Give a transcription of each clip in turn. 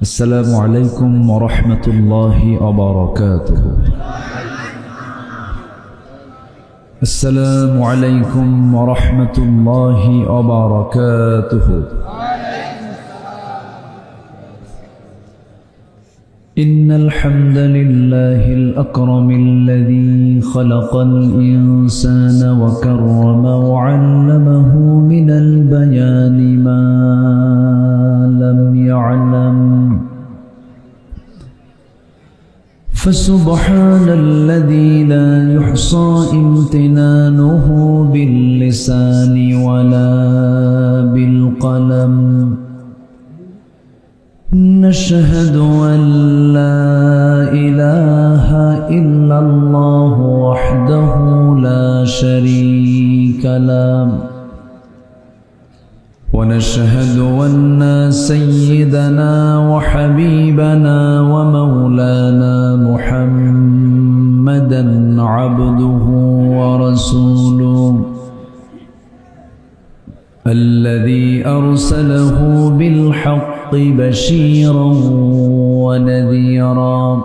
السلام عليكم ورحمة الله وبركاته. السلام عليكم ورحمة الله وبركاته. إن الحمد لله الأكرم الذي خلق الإنسان وكرم وعلمه من البيان ما لم يعلم، فسبحان الذي لا يحصى امتنانه باللسان ولا بالقلم. نشهد أن لا إله إلا الله وحده لا شريك له، ونشهد أن سيدنا وحبيبنا ومولانا محمدا عبده ورسوله الذي أرسله بالحق بشيرا ونذيرا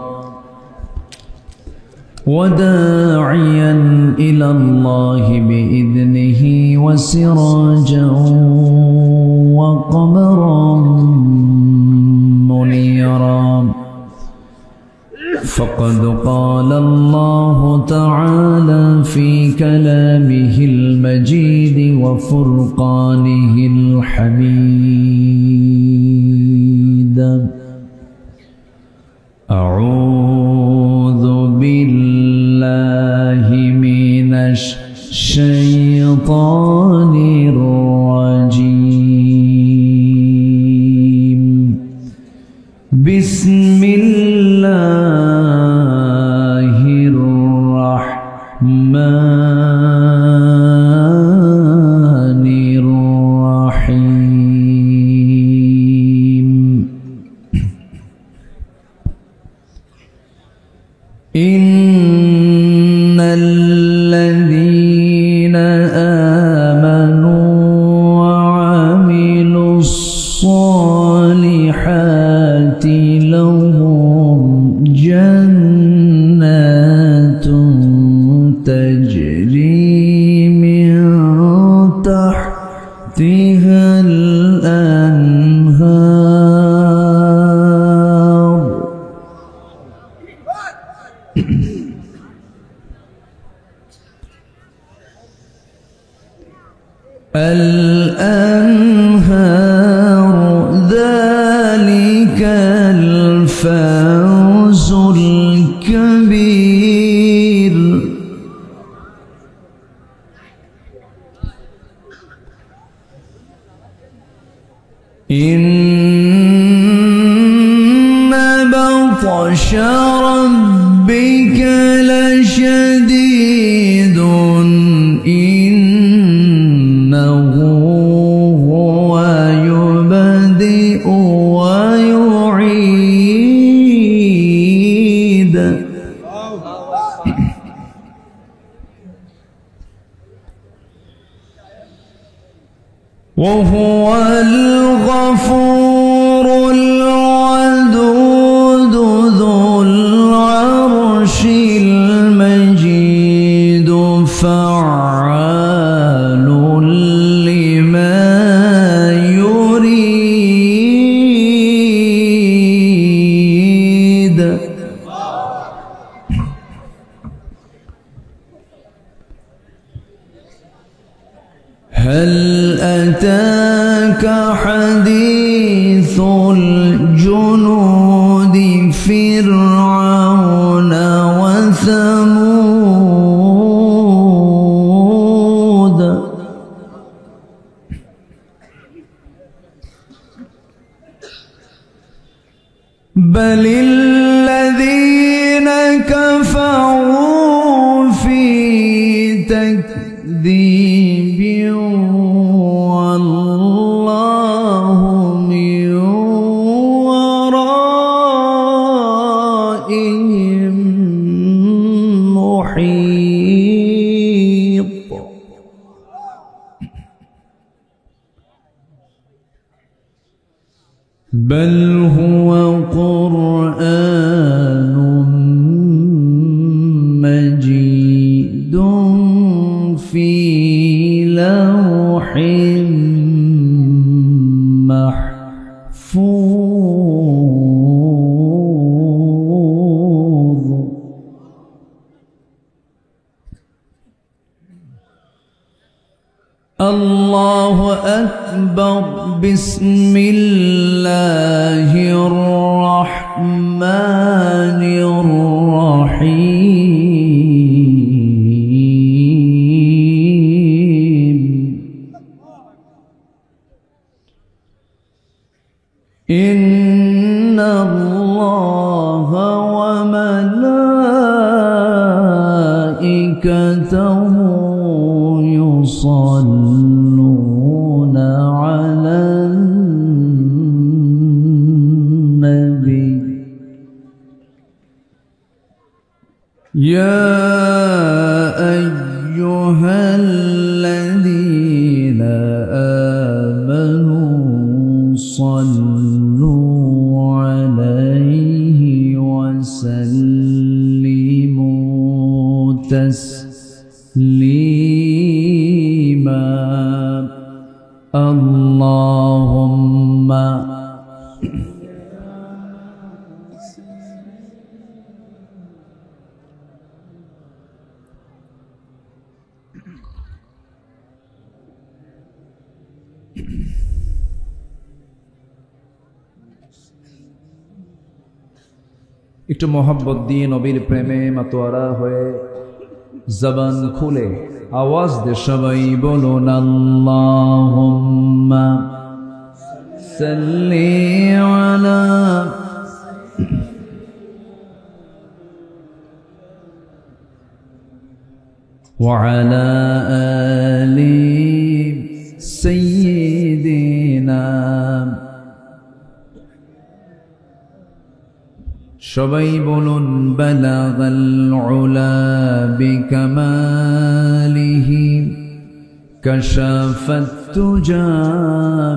وداعيا إلى الله بإذنه وسراجا وقمرا منيرا. فقد قال الله تعالى في كلامه المجيد وفرقانه الحميد: أعوذ بالله من الشيطان الرجيم. بسم الله الرحمن الرحيم. إن الذين آمنوا وعملوا الصالحات لهم جنات تجري من تحتها الأنهار. الأنهار ذلك الفوز الكبير. إن بطش ربك لشديد إنه هو يبدئ ويعيد. وهو الغفور الودود ذو العرش المجيد فعال لما يريد. هل أتاك حديث الجنود فرعون وثمود؟ بل الذين كفروا في تكذيب والله من ورائهم محيط. بل هو قرآن مجيد في لوح محفوظ الله أكبر بسم الله الرحمن الرحيم إن الله وملائكته يصلون على النبي يا أيها الذين آمنوا صلوا عليه وسلموا تسليما اللهم একটু মোহাব্বত দিয়ে নবীর প্রেমে মাতোয়ারা হয়ে জবান খুলে আওয়াজ দিয়ে সবাই বলুন আল্লাহুম্মা সাল্লি আলা ওয়া আলা আলি সাইয়্যিদিনা সবাই বলুন বালাগাল উলা বিকামালিহি কাশাফাত তুজা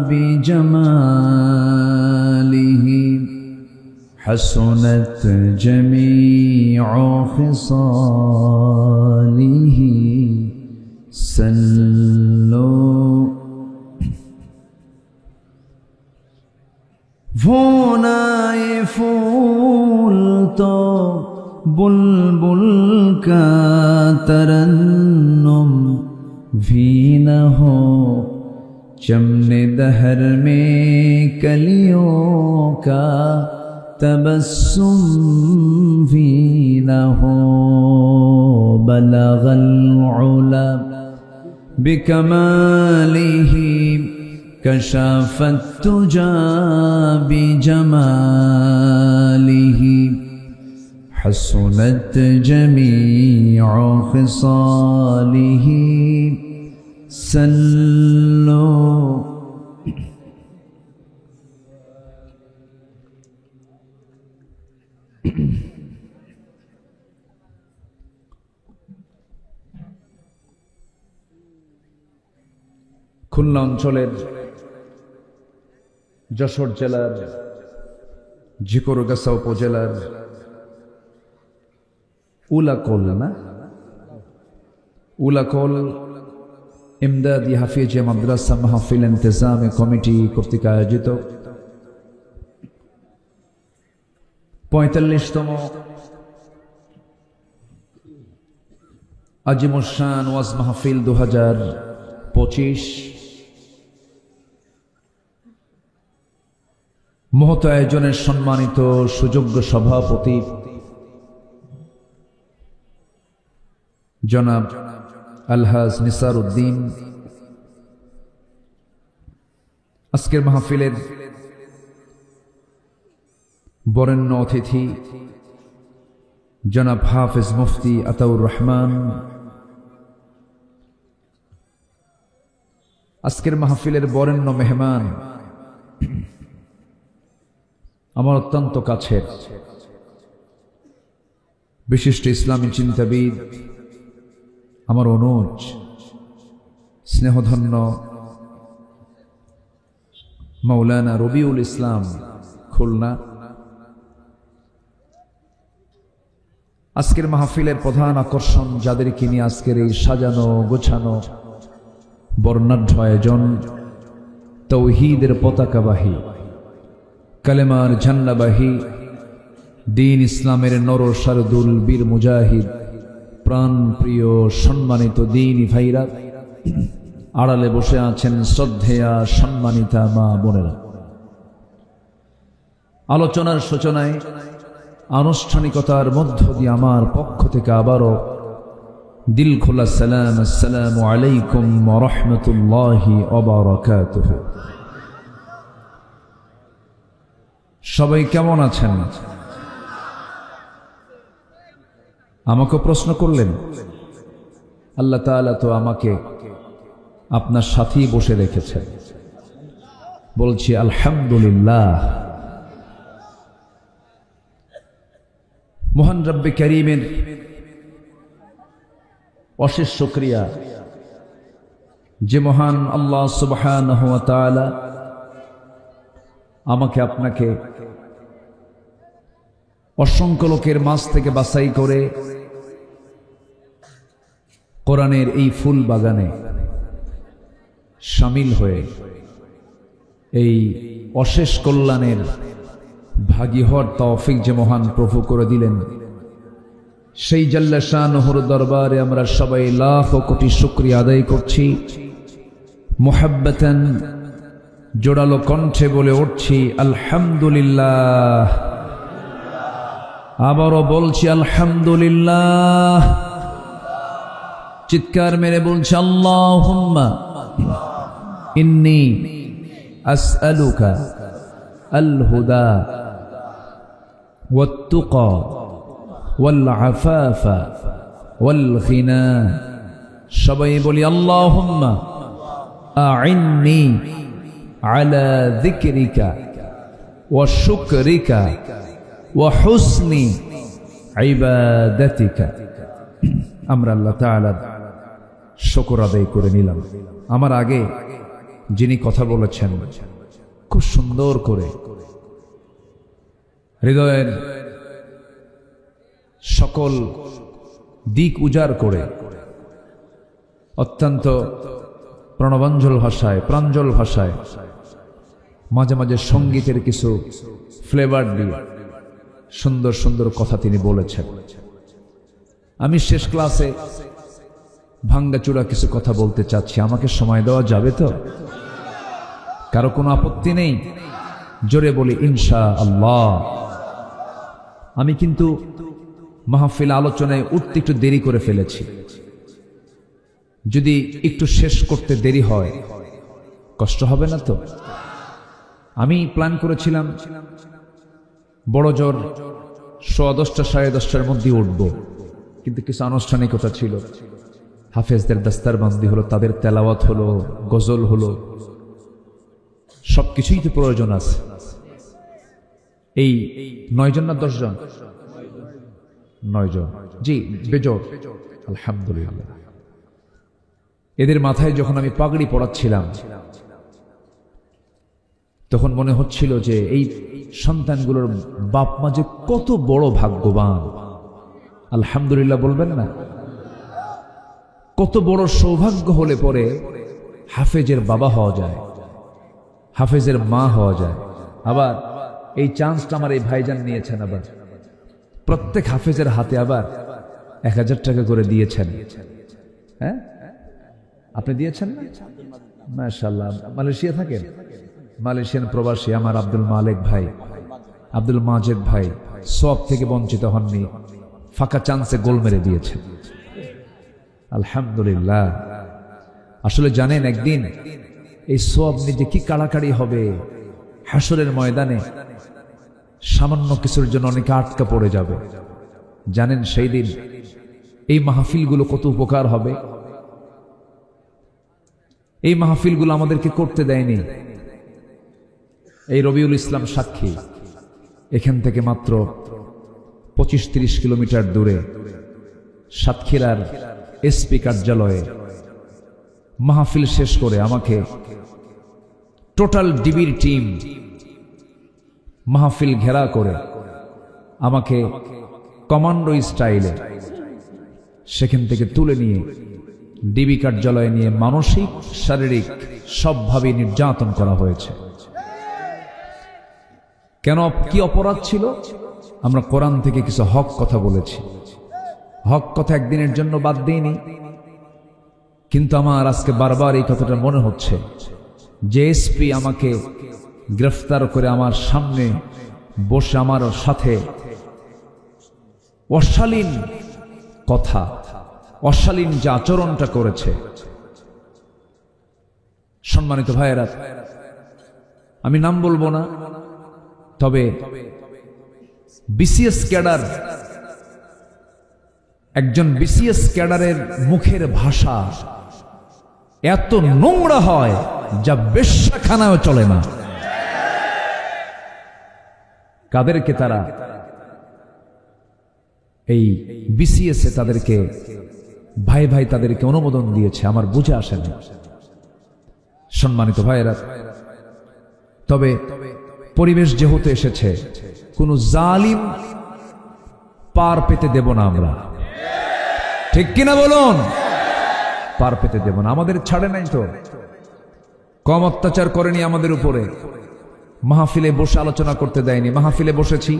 বিজামালিহি হাসনাত জামিউ খিসালিহি সাল্লু ভোনায় ফুল তো বুলবুল का तरन्नुम भी न हो चमने दहर में कलियों का तबस्सुम भी न हो बलगल उला बिकमालिही कशाफत तुजा बिजमालिही हसनत जमीउ खिसालिही सल्लो খুলনা অঞ্চলের যশোর জেলার ঝিকরগাছা উপজেলার উলাকল ইমদাদি হাফিজে মাদ্রাসা মাহফিল ইন্তেজামে কমিটি কর্তৃক আয়োজিত ৪৫তম আজিমুশান ওয়াজ মাহফিল ২০২৫ মহৎ আয়োজনের সম্মানিত সুযোগ্য সভাপতি জনাব আলহাজ নিসার উদ্দিন, আজকের মাহফিলের বরেণ্য অতিথি জনাব হাফেজ মুফতি আতাউর রহমান, আজকের মাহফিলের বরেণ্য মেহমান আমার অত্যন্ত কাছের বিশিষ্ট ইসলামী চিন্তাবিদ, আমার অনুজ স্নেহধন্য মাওলানা রবিউল ইসলাম খুলনা। আজকের মাহফিলের প্রধান আকর্ষণ, যাদেরকে নিয়ে আজকের এই সাজানো গোছানো বর্ণাঢ্য আয়োজন, তৌহিদের পতাকাবাহী, কালেমার ঝান্ডাবাহী, দ্বীন ইসলামের নর শারদুল বীর মুজাহিদ, প্রাণ প্রিয় সম্মানিত দ্বীনি ভাইরা, আড়ালে বসে আছেন শ্রদ্ধেয়া সম্মানিতা মা বোনেরা। আলোচনার সূচনায় আনুষ্ঠানিকতার মধ্য দিয়ে আমার পক্ষ থেকে আবারও দিল খোলা সালাম, আসসালামু আলাইকুম ওয়া রাহমাতুল্লাহি ওয়া বারাকাতুহু। সবাই কেমন আছেন? আমাকে প্রশ্ন করলেন। আল্লাহ তাআলা তো আমাকে আপনার সাথেই বসে রেখেছেন, বলছি আলহামদুলিল্লাহ। মহান রব্বে কারীমের অশেষ শুকরিয়া, যে মহান আল্লাহ সুবহানাহু ওয়া তাআলা আমাকে আপনাকে অসংখ্য লোকের মাঝ থেকে বাছাই করে কোরআনের এই ফুল বাগানে শামিল হয়ে এই অশেষ কল্যাণের ভাগী হওয়ার তৌফিক যে মহান প্রভু করে দিলেন, সেই জাল্লা শানুহুর দরবারে আমরা সবাই লাখ কোটি শুকরিয়া আদায় করছি। মুহাব্বাতান জোড়ালো কণ্ঠে বলে উঠছি আলহামদুলিল্লাহ। আবারও বলছি আলহামদুলিল্লাহ। চিৎকার মেরে বলছি আল্লাহুম্মা ইন্নী আসআলুকা আল হুদা ওয়াত তুকা ওয়াল আফাফা ওয়াল গিনা। সবাই বলি আল্লাহুম্মা আইন্নি আলা যিকরিকা ওয়া শুকরিকা ওয়া হুসনি ইবাদাতিকা। আমরা আল্লাহ তাআলার শুকর আদায় করে নিলাম। আমার আগে যিনি কথা বলেছেন খুব সুন্দর করে হৃদয়ের সকল দিক উজাড় করে অত্যন্ত প্রণবাঞ্জল ভাষায়, প্রাঞ্জল ভাষায়, মাঝে মাঝে সঙ্গীতের কিছু ফ্লেভার দিয়ে সুন্দর সুন্দর কথা তিনি বলেছেন। আমি শেষ ক্লাসে ভাঙ্গাচূড়া কিছু কথা বলতে চাচ্ছি, আমাকে সময় দেওয়া যাবে তো? কারো কোনো আপত্তি নেই? জোরে বলি ইনশাআল্লাহ। আমি কিন্তু মাহফিল আলোচনায় উঠতে একটু দেরি করে ফেলেছি। যদি একটু শেষ করতে দেরি হয় কষ্ট হবে না তো? আমি প্ল্যান করেছিলাম বড় জোর 10:15 সাড়ে 10টার মধ্যে উঠব, কিন্তু কিছু আনুষ্ঠানিকতা ছিল। হাফেজদের দাস্তারবন্দি হলো, তাদের তেলাওয়াত হলো, গজল হলো, সবকিছুই তো প্রয়োজন আছে। এই 9 জন না 10 জন? 9 জন, জি বেজোর, আলহামদুলিল্লাহ। এদের মাথায় যখন আমি পাগড়ি পড়াচ্ছিলাম তখন মনে হচ্ছিল যে এই সন্তানগুলোর বাপ মা যে কত বড় ভাগ্যবান। আলহামদুলিল্লাহ বলবেন না? কত বড় সৌভাগ্য হলে পরে হাফেজের বাবা হওয়া যায়, হাফেজের মা হওয়া যায়। আবার এই চান্সটা আমার এই ভাইজান নিয়েছেন। আবার প্রত্যেক হাফেজের হাতে আবার 1000 টাকা করে দিয়েছেন। হ্যাঁ, আপনি দিয়েছেন না? মাশাআল্লাহ। মালয়েশিয়া থাকেন? মালয়েশিয়ান প্রবাসী আমার আব্দুল মালিক ভাই, আব্দুল মাজেদ ভাই সব থেকে বঞ্চিত হননি, ফাঁকা চান্সে গোল মেরে দিয়েছেন। আলহামদুলিল্লাহ। আসলে জানেন একদিন এই সব নিজে কি কাড়াকাড়ি হবে হাসরের ময়দানে, সামান্য কিছুর জন্য অনেকে আটকা পড়ে যাবে। জানেন সেই দিন এই মাহফিলগুলো কত উপকার হবে। এই মাহফিলগুলো আমাদেরকে করতে দেয়নি। এই রবিউল ইসলাম সাক্ষী, এখান থেকে মাত্র 25-30 কিলোমিটার দূরে সাতক্ষীরার এসপি কার্যালয়ে মাহফিল শেষ করে আমাকে টোটাল ডিবির টিম মাহফিল ঘেরা করে আমাকে কমান্ডো স্টাইলে সেখান থেকে তুলে নিয়ে ডিবি কার্যালয়ে নিয়ে মানসিক শারীরিক সবভাবে নির্যাতন করা হয়েছে। কেন, কি অপরাধ ছিল? আমরা কোরআন থেকে কিছু হক কথা বলেছি। হক কথা একদিনের জন্য বাদ দিইনি, কিন্তু আমার আজকে বারবার এই কথাটা মনে হচ্ছে যে এসপি আমাকে গ্রেফতার করে আমার সামনে বসে আমার সাথে অশালীন কথা, অশালীন যে আচরণটা করেছে। সম্মানিত ভাইয়েরা, আমি নাম বলবো না, তবে বিসিএস ক্যাডার, একজন বিসিএস ক্যাডারের মুখের ভাষা এত নোংরা হয় যা বেশ্যাখানায়ও চলে না। কাদেরকে তারা এই বিসিএস এ তাদেরকে ভাই ভাই তাদেরকে অনুমোদন দিয়েছে আমার বুঝে আসে না। সম্মানিত ভাইয়েরা, তবে পরিবেশ যেহেতু এসেছে, কোন জালিম পার পেতে দেব না আমরা, ঠিক কিনা বলুন? পার পেতে দেব না। আমাদের ছাড়ে নাই তো, কম অত্যাচার করেনি আমাদের উপরে। মাহফিলে বসে আলোচনা করতে দেয়নি। মাহফিলে বসেছি,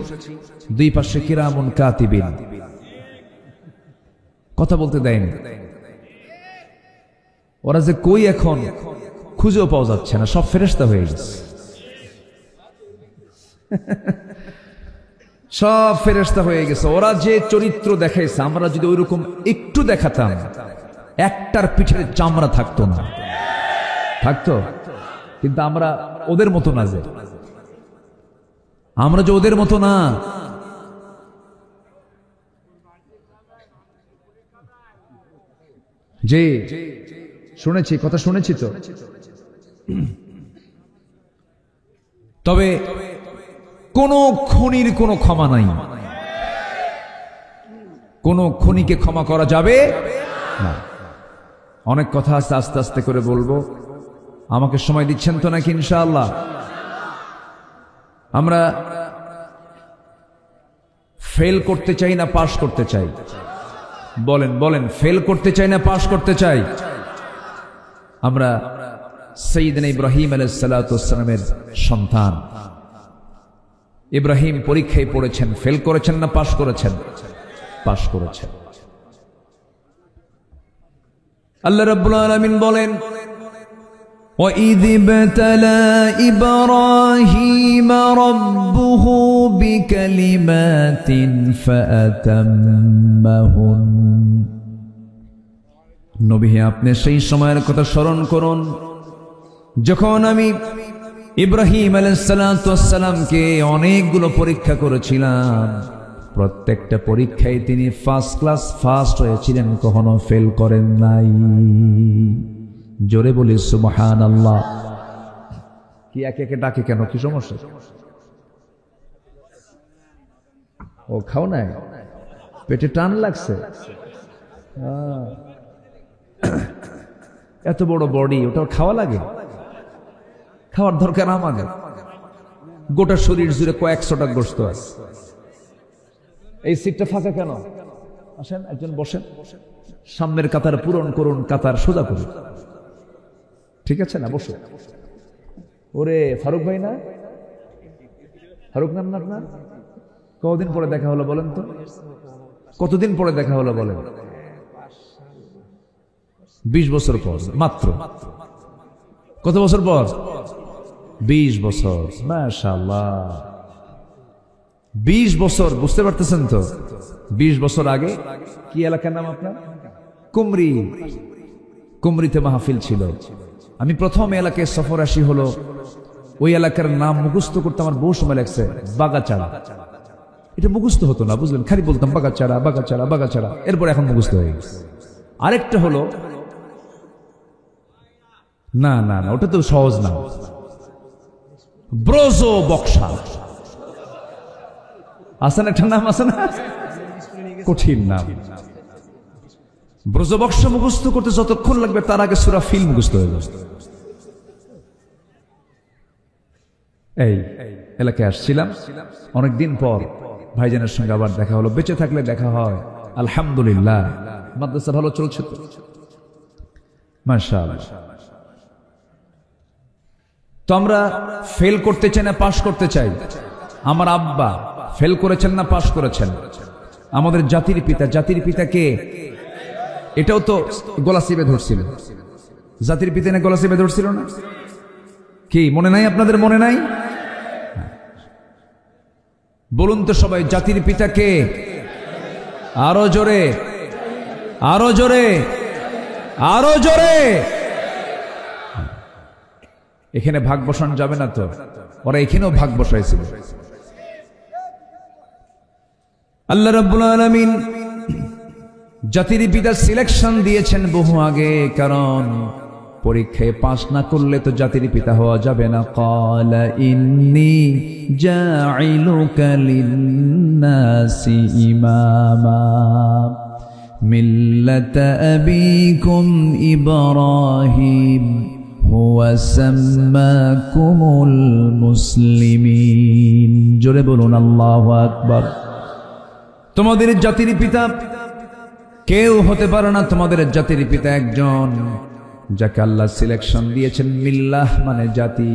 দুই পাশে কিরামুন কাতিবিন, কথা বলতে দেয়নি। ওরা যে কই এখন খুঁজেও পাওয়া যাচ্ছে না, সব ফেরেশতা হয়ে গেছে। সব ফেরেশতা হয়ে গেছে। ওরা যে চরিত্র দেখাইছে, আমরা যদি ওইরকম একটু দেখাতাম, একটার পিঠের চামড়া থাকতো না, থাকতো। কিন্তু আমরা ওদের মতো না, যে আমরা যে ওদের মতো না। যে শুনেছি, কথা শুনেছি তো। তবে কোন খুনির কোনো ক্ষমা নাই, কোন খুনিকে ক্ষমা করা যাবে না। অনেক কথা আছে, আস্তে আস্তে করে বলবো। আমাকে সময় দিচ্ছেন তো নাকি? ইনশাআল্লাহ। আমরা ফেল করতে চাই না পাশ করতে চাই? বলেন বলেন, ফেল করতে চাই না পাশ করতে চাই? আমরা সাইয়েদনা ইব্রাহিম আলাইহিস সালাতু ওয়াস সালামের সন্তান। ইব্রাহিম পরীক্ষায় পড়েছেন, ফেল করেছেন না পাশ করেছেন? পাশ করেছেন। আল্লাহ রাব্বুল আলামিন বলেন, وَإِذِ ابْتَلَى إِبْرَاهِيمَ رَبُّهُ بِكَلِمَاتٍ فَأَتَمَّهُنَّ। নবী, আপনি সেই সময়ের কথা স্মরণ করুন যখন আমি ইব্রাহিম আলাইহিস সালাতু ওয়াস সালামকে অনেকগুলো পরীক্ষা করেছিলাম। প্রত্যেকটা পরীক্ষায় তিনি ফার্স্ট ক্লাস ফার্স্ট হয়েছিলেন, কখনো ফেল করেন নাই। জোরে বলি সুবহানাল্লাহ। কি একে একে ডাকে কেন? কি সমস্যা? ও খাও নাই, পেটে টান লাগছে? এত বড় বডি, ওটা খাওয়া লাগে? খাওয়ার দরকার আমাদের। গোটা শরীর জুড়ে কয়েকশোটা গোস্ত আছে। এই সিটটা ফাঁকা কেন? আসেন, একজন বসেন। সামনের কাতার পূরণ করুন, কাতার সোজা করুন। ঠিক আছে না? বসো। ওরে ফারুক ভাই না? ফারুক নাম না আপনার? কতদিন পরে দেখা হলো বলেন তো? কতদিন পরে দেখা হলো বলেন? 20 বছর পর মাত্র। কত বছর পর? 20 বছর। মাশাআল্লাহ, 20 বছর। বুঝতে পারতেছেন তো? 20 বছর আগে কি এলাকার নাম আপনার? কুমরি। কুমরিতে মাহফিল ছিল। আমি প্রথম এলাকায় সফর আসি হলো, ওই এলাকার নাম মুখস্থ করতে আমার বহু সময় লাগছে। বাগাচাড়া। এটা মুখস্থ হতো না, বুঝলেন? খালি বলতাম বাগাচাড়া বাগাচাড়া বাগাচাড়া। এরপর এখন মুখস্থ হয়ে গেছে। আরেকটা হলো, না না না, ওটা তো সহজ না, ব্রোজো বক্সা। আছে না একটা নাম? আছে না? কঠিন নাম। ব্রজবক্স মুখস্থ করতে যতক্ষণ লাগবে তার আগে সূরা ফিল মুখস্থ হয়ে যাবে। এই এলাকায় আসছিলাম, অনেকদিন পর ভাইজানের সঙ্গে আবার দেখা হলো। বেঁচে থাকলে দেখা হয়, আলহামদুলিল্লাহ। মাদ্রাসা ভালো চলছে তো, মাশাআল্লাহ। তো আমরা ফেল করতে চাই না পাশ করতে চাই? আমার আব্বা ফেল করেছেন না পাশ করেছেন? আমাদের জাতির পিতা, জাতির পিতা কে? এটাও তো গলা চিপে ধরছিল। জাতির পিতা না গলা চিপে ধরছিল না? কি মনে নাই আপনাদের? মনে নাই? বলুন তো সবাই, জাতির পিতা কে? আরো জোরে, আরো জোরে, আরো জোরে। এখানে ভাগ বসানো যাবে না তো? ওরা এখানেও ভাগ বসাইছিল। আল্লাহ রাব্বুল আলামিন জাতির পিতার সিলেকশন দিয়েছেন বহু আগে, কারণ পরীক্ষায় পাস না করলে তো জাতির পিতা হওয়া যাবে না। ক্বালা ইন্নী জাইলুকা লিন্নাসি ইমামা মিল্লাতা আবিকুম ইব্রাহিম হুয়া সাম্মাকুমুল মুসলিমিন। জোরে বলুন আল্লাহু আকবার। তোমাদের জাতির পিতা কেউ হতে পারে না, তোমাদের জাতির পিতা একজন, যাকে আল্লাহ সিলেকশন দিয়েছেন। মিল্লাহ মানে জাতি,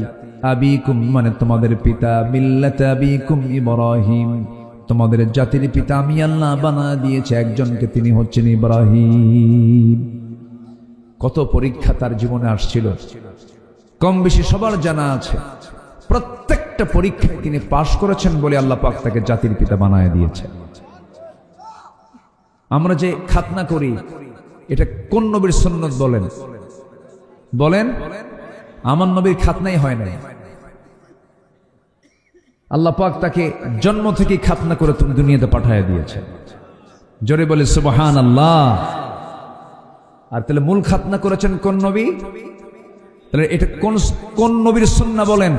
আবিকুম মানে তোমাদের পিতা, মিল্লাত আবিকুম ইব্রাহিম, তোমাদের জাতির পিতা আমি আল্লাহ বানায় দিয়েছে একজনকে, তিনি হচ্ছেন ইব্রাহিম। কত পরীক্ষা তার জীবনে আসছিল, কম বেশি সবার জানা আছে। প্রত্যেকটা পরীক্ষায় তিনি পাশ করেছেন বলে আল্লাহ পাক তাকে জাতির পিতা বানায় দিয়েছে। আমরা যে খাতনা করি, এটা কোন নবীর সুন্নত বলেন? বলেন, আমার নবীর খাতনাই হয় নাই। আল্লাহ পাক তাকে জন্ম থেকে খাতনা করে তুমি দুনিয়াতে পাঠায় দিয়েছে। জোরে বলে সুবহানাল্লাহ। আর তাহলে মূল খাতনা করেছেন কোন নবী? তাহলে এটা কোন নবীর সুন্নাহ বলেন?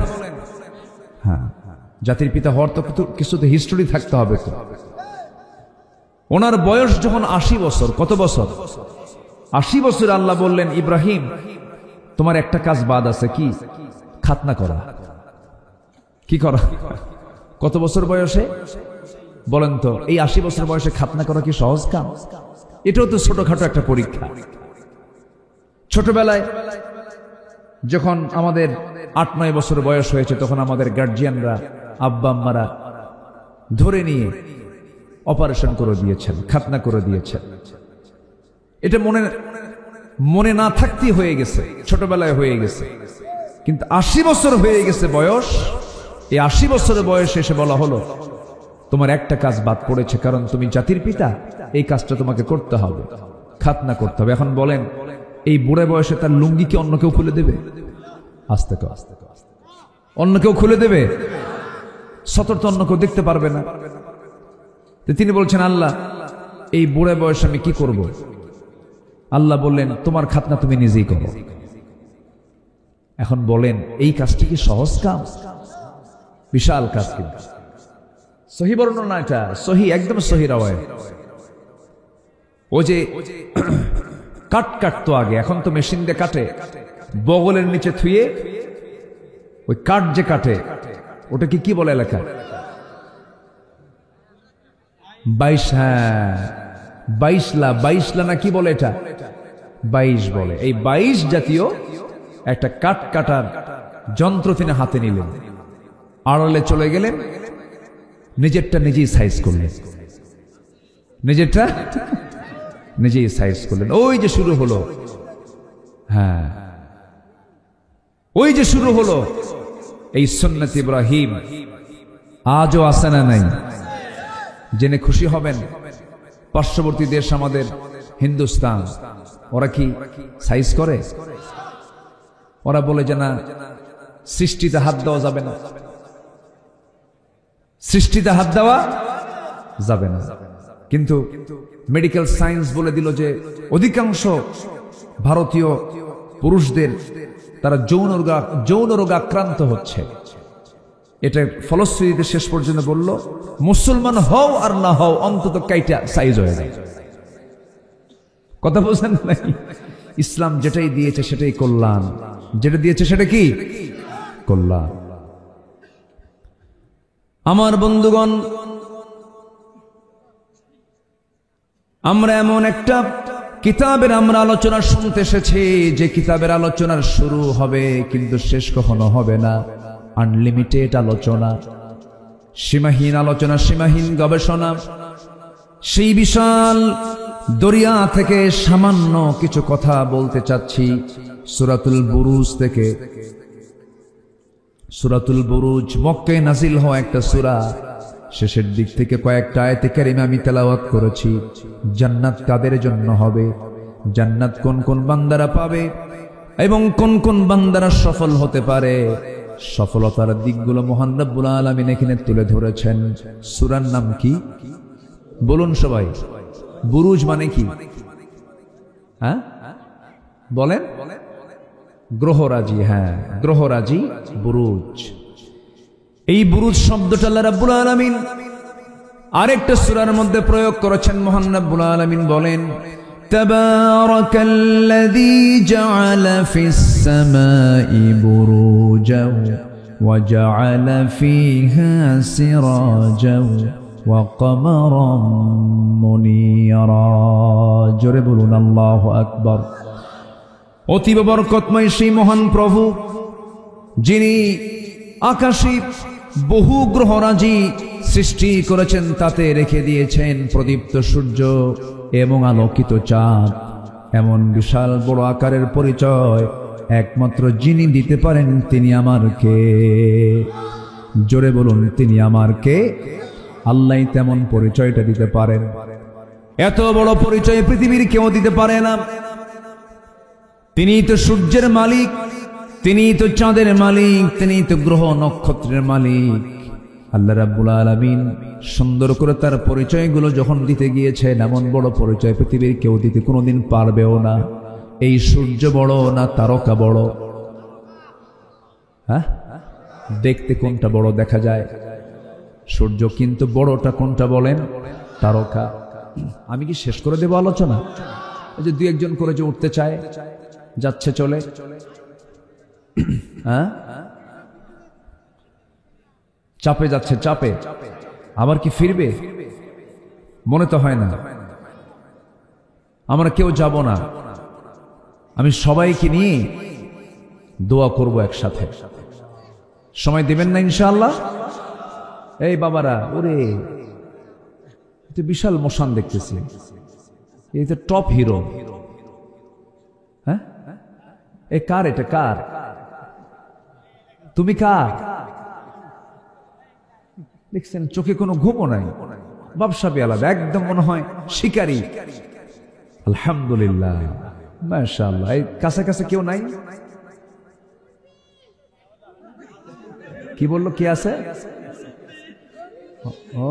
হ্যাঁ, জাতির পিতা হওয়ার তো কিছু তো হিস্টোরি থাকতে হবে তো। ওনার বয়স যখন 80 বছর, কত বছর? 80 বছর। আল্লাহ বললেন, ইব্রাহিম তোমার একটা কাজ বাদ আছে, কি? খাতনা করা। কি করা? কত বছর বয়সে বলেন তো? এই 80 বছর বয়সে খাতনা করা কি সহজ কাম? এটাও তো ছোটখাটো একটা পরীক্ষা। ছোটবেলায় যখন আমাদের 8-9 বছর বয়স হয়েছে, তখন আমাদের গার্জিয়ানরা, আব্বা আম্মারা ধরে নিয়ে অপারেশন করে দিয়েছেন, খাতনা করে দিয়েছেন। এটা মনে না থাকতেই হয়ে গেছে, ছোটবেলায় হয়ে গেছে। কিন্তু 80 বছর হয়ে গেছে বয়স। এই 80 বছরের বয়সে এসে বলা হলো, তোমার একটা কাজ বাদ পড়েছে, কারণ তুমি জাতির পিতা, এই কাজটা তোমাকে করতে হবে, খাতনা করতে হবে। এখন বলেন, এই বুড়ে বয়সে তার লুঙ্গি কি অন্য কেউ খুলে দেবে? আস্তে আস্তে অন্য কেউ খুলে দেবে? সতর্ক অন্য কেউ দেখতে পারবে না। তিনি বলছেন, আল্লাহ এই বুড়ে বয়সে আমি কি করব? আল্লাহ বললেন, তোমার খাতনা তুমি নিজেই করো। এখন বলেন, এই কাজটি কি সহজ কাজ? বিশাল কাজ। কিন্তু সহি বর্ণনা, এটা সহি, একদম সহি রাওয়ায়াত। ও যে কাটতো আগে, এখন তো মেশিন দিয়ে কাটে, বগলের নিচে থুয়ে ওই কাঠ যে কাটে, ওটাকে কি বলে এলাকায়? 22। হ্যাঁ, 22লা না কি বলে এটা? 22 বলে। এই 22 জাতীয় একটা কাঠ কাটার যন্ত্র তিনি হাতে নিলেন, আড়ালে চলে গেলেন, নিজেরটা নিজেই সাইজ করলেন, নিজেরটা নিজেই সাইজ করলেন। ওই যে শুরু হলো, হ্যাঁ, ওই যে শুরু হলো এই সুন্নাত ইব্রাহিম। আজও আছে না নাই? জেনে খুশি হবেন, পার্শ্ববর্তী দেশ আমাদের হিন্দুস্তান, ওরা কি সাইজ করে? ওরা বলে যে না, সৃষ্টিতে হাত দেওয়া যাবে না, সৃষ্টিতে হাত দেওয়া যাবে না। কিন্তু মেডিকেল সায়েন্স বলে দিল যে অধিকাংশ ভারতীয় পুরুষদের তারা যৌন রোগ আক্রান্ত হচ্ছে। এটা ফলশ্রুতিতে শেষ পর্যন্ত বলল, মুসলমান হও আর না হও, অন্তত কাইটা সাইজ হয়ে যায়। কথা বলছেন নাই? ইসলাম যেটাই দিয়েছে সেটাই কল্যাণ, যেটা দিয়েছে সেটা কি কল্যাণ। আমার বন্ধুগণ, আমরা এমন একটা কিতাবের আমরা আলোচনা শুনতে এসেছি যে কিতাবের আলোচনার শুরু হবে কিন্তু শেষ কখনো হবে না। আনলিমিটেড আলোচনা, সীমাহীন আলোচনা, সীমাহীন গবেষণা। সেই বিশাল দরিয়া থেকে সামান্য কিছু কথা বলতে চাচ্ছি। সূরাতুল বুরুজ থেকে। সূরাতুল বুরুজ মক্কায় নাজিল হওয়া একটা সূরা। শেষের দিক থেকে কয়েকটা আয়াতে কারিমা আমি তেলাওয়াত করেছি। জান্নাত কাদের জন্য হবে, জান্নাত কোন কোন বান্দারা পাবে এবং কোন কোন বান্দারা সফল হতে পারে, সফলতার দিকগুলো মহান রব্বুল আলামিন এখানে তুলে ধরেছেন। সূরার নাম কি বলুন সবাই? বুরুজ মানে কি? হ্যাঁ বলেন। গ্রহরাজি। হ্যাঁ, গ্রহরাজি বুরুজ। এই বুরুজ শব্দটা আল্লাহ রাব্বুল আলামিন আরেকটা সূরার মধ্যে প্রয়োগ করেছেন। মহান রাব্বুল আলামিন বলেন, তাবারাকাল্লাযী জাআলা ফিস সামাই বুরুজাও ওয়া জাআলা ফীহা সিরাজাও ওয়া কমারাম মুনীরা। জোরে বলুন আল্লাহু আকবার। অতীব বরকতময় সেই মহান প্রভু যিনি আকাশে বহু গ্রহরাজি সৃষ্টি করেছেন, তাতে রেখে দিয়েছেন প্রদীপ্ত সূর্য এবং আলোকিত চাঁদ। এমন বিশাল বড় আকারের পরিচয় একমাত্র যিনি দিতে পারেন তিনি আমার কে? জোরে বলুন, তিনি আমার কে? আল্লাহ তেমন পরিচয়টা দিতে পারেন। এত বড় পরিচয় পৃথিবীর কেউ দিতে পারে না। তিনি তো সূর্যের মালিক, তিনি তো চাঁদের মালিক, তিনি তো গ্রহ নক্ষত্রের মালিক। আল্লাহ রাব্বুল আলামিন সুন্দর করে তার পরিচয়গুলো যখন দিতে গিয়েছেন, এমন বড় পরিচয় পৃথিবীর কেউ দিতে কোনোদিন পারবেও না। এই সূর্য বড় না তারকা বড়? হ্যাঁ, দেখতে কোনটা বড় দেখা যায়? সূর্য। কিন্তু বড়টা কোনটা বলেন? তারকা। আমি কি শেষ করে দেব আলোচনা? এই যে দুই একজন করে যে উঠতে চায়, যাচ্ছে চলে, হ্যাঁ চাপে যাচ্ছে, চাপে আবার কি ফিরবে? মনে তো হয় না। আমরা কেউ যাব না। আমি সবাইকে নিয়ে দোয়া করব একসাথে। সময় দিবেন না ইনশাআল্লাহ? এই বাবারা, ওরে বিশাল মোশান দেখতেছি, এই তো টপ হিরো। হ্যাঁ, এ কার? এটা কার? তুমি কার? দেখছেন চোখে কোনো ঘুমও নাই, ব্যবসাবী আলাদা, একদম মনে হয় শিকারী। আলহামদুলিল্লাহ, মাশাআল্লাহ। এই কাছে কাছে কেউ নাই? কি বললো? কে আছে? ও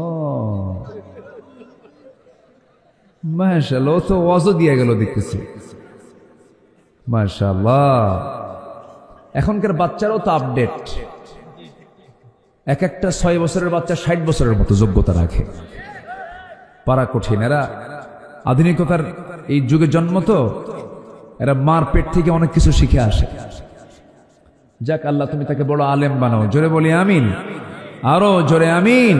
মাশাআল্লাহ, ও তো ওয়াজও দিয়ে গেল দেখতেছি। মাশাআল্লাহ, এখনকার বাচ্চারাও তো আপডেট। এক একটা 6 বছরের বাচ্চা 60 বছরের মতো যোগ্যতা রাখে। পারা কঠিন। এরা আধুনিকতার এই যুগে জন্ম, তো এরা মার পেট থেকে অনেক কিছু শিখে আসে। যাক, আল্লাহ তুমি তাকে বড় আলেম বানাও। জোরে বলি আমিন, আরো জোরে আমিন।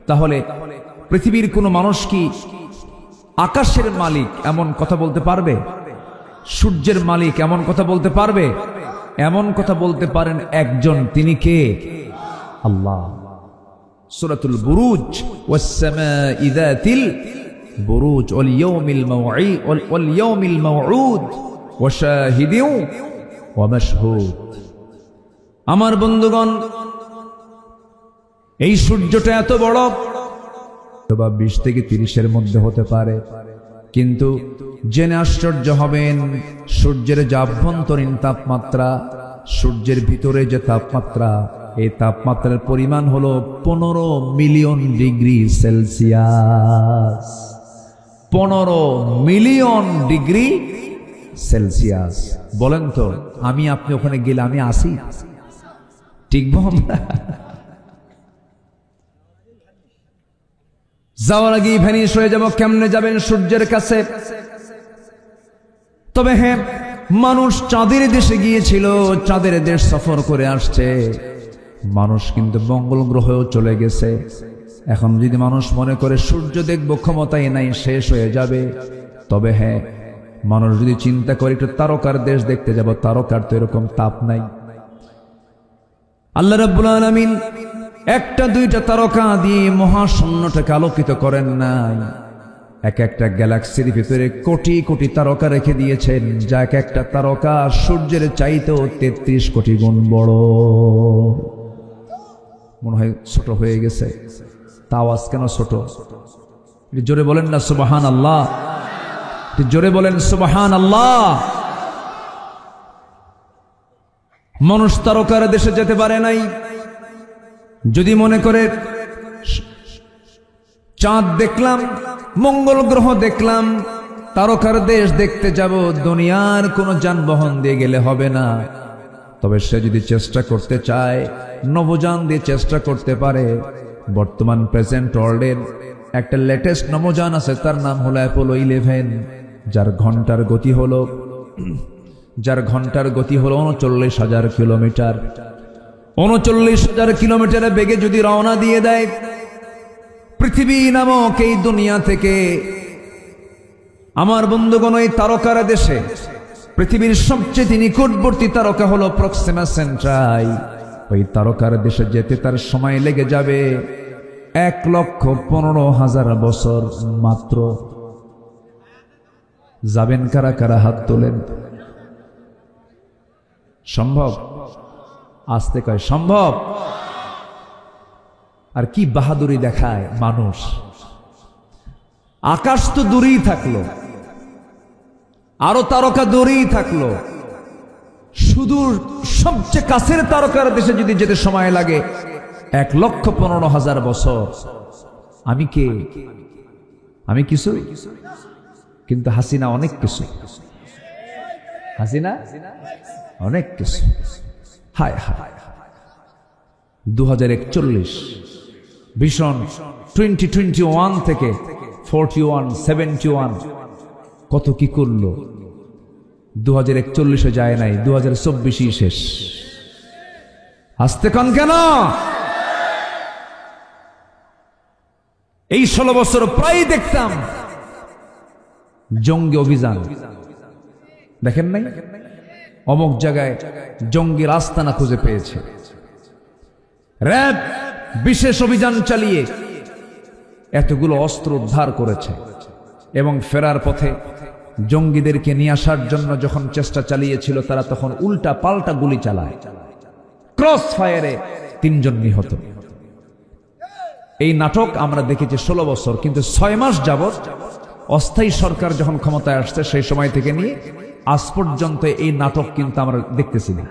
তাহলে পৃথিবীর কোন মানুষ কি আকাশের মালিক এমন কথা বলতে পারবে? সূর্যের মালিক এমন কথা বলতে পারবে? এমন কথা বলতে পারেন একজন, তিনি কে? আল্লাহ। সূরাতুল বুরুজ, ওয়াস সামাই যাতিল বুরুজ ওয়াল ইয়াউমিল মাউউদ ওয়া শাহিদিন ওয়া মাশহুদ। আমার বন্ধুগণ, এই সূর্যটা এত বড়, বা 20 থেকে 30-এর মধ্যে হতে পারে, কিন্তু জেনে আশ্চর্য হবেন সূর্যের যে আভ্যন্তরীণ তাপমাত্রা, সূর্যের ভিতরে যে তাপমাত্রা, এই তাপমাত্রার পরিমাণ হলো 15 million degree Celsius. 15 million degree Celsius. বলেন তো, আমি আপনি ওখানে গেলে আমি আসি? টিকবো আমরা? যাওয়ার আগেই ভ্যানিশ হয়ে যাব। কেমনে যাবেন সূর্যের কাছে? তবে হ্যাঁ, মানুষ চাঁদের দেশে গিয়েছিল, চাঁদের দেশ সফর করে আসছে। মানুষ কিন্তু মঙ্গল গ্রহেও চলে গেছে। এখন যদি মানুষ মনে করে সূর্য দেখব, ক্ষমতাই নাই, শেষ হয়ে যাবে। তবে হ্যাঁ, মানুষ যদি চিন্তা করে একটু তারকার দেশ দেখতে যাব, তারকার তো এরকম তাপ নাই। আল্লাহ রাব্বুল আলামিন একটা দুইটা তারকা দিয়ে মহাশূন্যটাকে আলোকিত করেন নাই, এক একটা গ্যালাক্সির ভিতরে কোটি কোটি তারকা রেখে দিয়েছেন, যা এক একটা তারকা সূর্যের চাইতেও 33 কোটি গুণ বড়। মনে হয় ছোট হয়ে গেছে, তা আওয়াজ কেন ছোট? জোরে বলেন না সুবহানাল্লাহ, জোরে বলেন সুবহানাল্লাহ। মানুষ তারকার দেশে যেতে পারে নাই। যদি মনে করে চাঁদ দেখলাম, মঙ্গল গ্রহ দেখলাম, তারকার দেশ দেখতে যাব, দুনিয়ার কোনো যানবাহন দিয়ে গেলে হবে না। তবে সে যদি চেষ্টা করতে চায়, নভোযান দিয়ে চেষ্টা করতে পারে। বর্তমান প্রেজেন্ট ওয়ার্ল্ডের একটা লেটেস্ট নভোযান আছে, তার নাম হলো অ্যাপোলো 11, যার ঘন্টার গতি হলো 39,000 কিলোমিটার। 39,000 কিলোমিটারের বেগে যদি রওনা দিয়ে দেয়, পৃথিবী নামক এই দুনিয়া থেকে, আমার বন্ধুগণ, এই তারকার দেশে পৃথিবীর সবচেয়ে নিকটবর্তী তারকা হলো প্রক্সিমা সেন্ট্রাই। ওই তারকার দেশে যেতে তার সময় লেগে যাবে 1,15,000 বছর মাত্র। যাবেন কারা কারা? হাত তোলেন। সম্ভব? আসতে কয় সম্ভব। আর কি বাহাদুরি দেখায় মানুষ। আকাশ তো দূরেই থাকলো, আরো তারকা দূরেই থাকলো, শুধু সবচেয়ে কাছের তারকার দেশে যদি যেতে সময় লাগে 1,15,000 বছর। আমি কে? আমি কিছু, কিন্তু হাসিনা অনেক কিছু। হাসিনা অনেক কিছু। হায় হায়, 2041 ভীষণ 2021 থেকে 41, 71 কত কি করলো। 2041-এ যায় নাই, 2024-ই শেষ। আসতে কন কেন? এই 16 বছর প্রায় দেখতাম জঙ্গি অভিযান। দেখেন নাই? অমুক জায়গায় জঙ্গির আস্তানা খুঁজে পেয়েছে, র‍্যাব বিশেষ অভিযান চালিয়ে এতগুলো অস্ত্র উদ্ধার করেছে, এবং ফেরার পথে জঙ্গিদেরকে নিয়ে আসার জন্য যখন চেষ্টা চালিয়েছিল, তারা তখন উল্টা পাল্টা গুলি চালায়। ক্রস ফায়ারে 3 জন নিহত। এই নাটক আমরা দেখেছি 16 বছর, কিন্তু 6 মাস যাবত অস্থায়ী সরকার যখন ক্ষমতায় আসছে, সেই সময় থেকে নিয়ে আজ পর্যন্ত এই নাটক কিন্তু আমরা দেখতেছি না।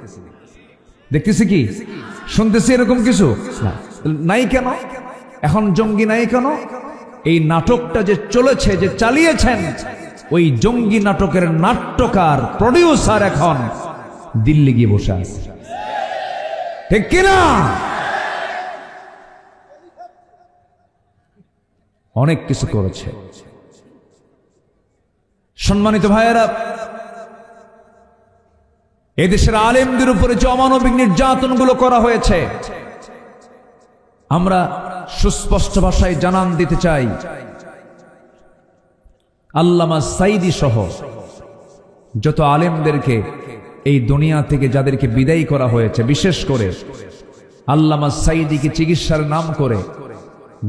দেখতেছি কি? শুনতেছি এরকম কিছু নাই কেন? এখন জঙ্গি নাই কেন? এই নাটকটা যে চলেছে, যে চালিয়েছেন, ওই জঙ্গি নাটকের নাট্যকার, প্রডিউসার এখন দিল্লি গিয়ে বসে আছে। ঠিক কিনা? অনেক কিছু করেছে। সম্মানিত ভাইয়েরা, এদেশের আলেমদের উপরে যে অমানবিক নির্যাতনগুলো করা হয়েছে, আমরা সুস্পষ্ট ভাষায় জানান দিতে চাই, আল্লামা সাঈদী সহ যত আলেমদেরকে এই দুনিয়া থেকে যাদেরকে বিদায় করা হয়েছে, বিশেষ করে আল্লামা সাঈদীকে চিকিৎসার নাম করে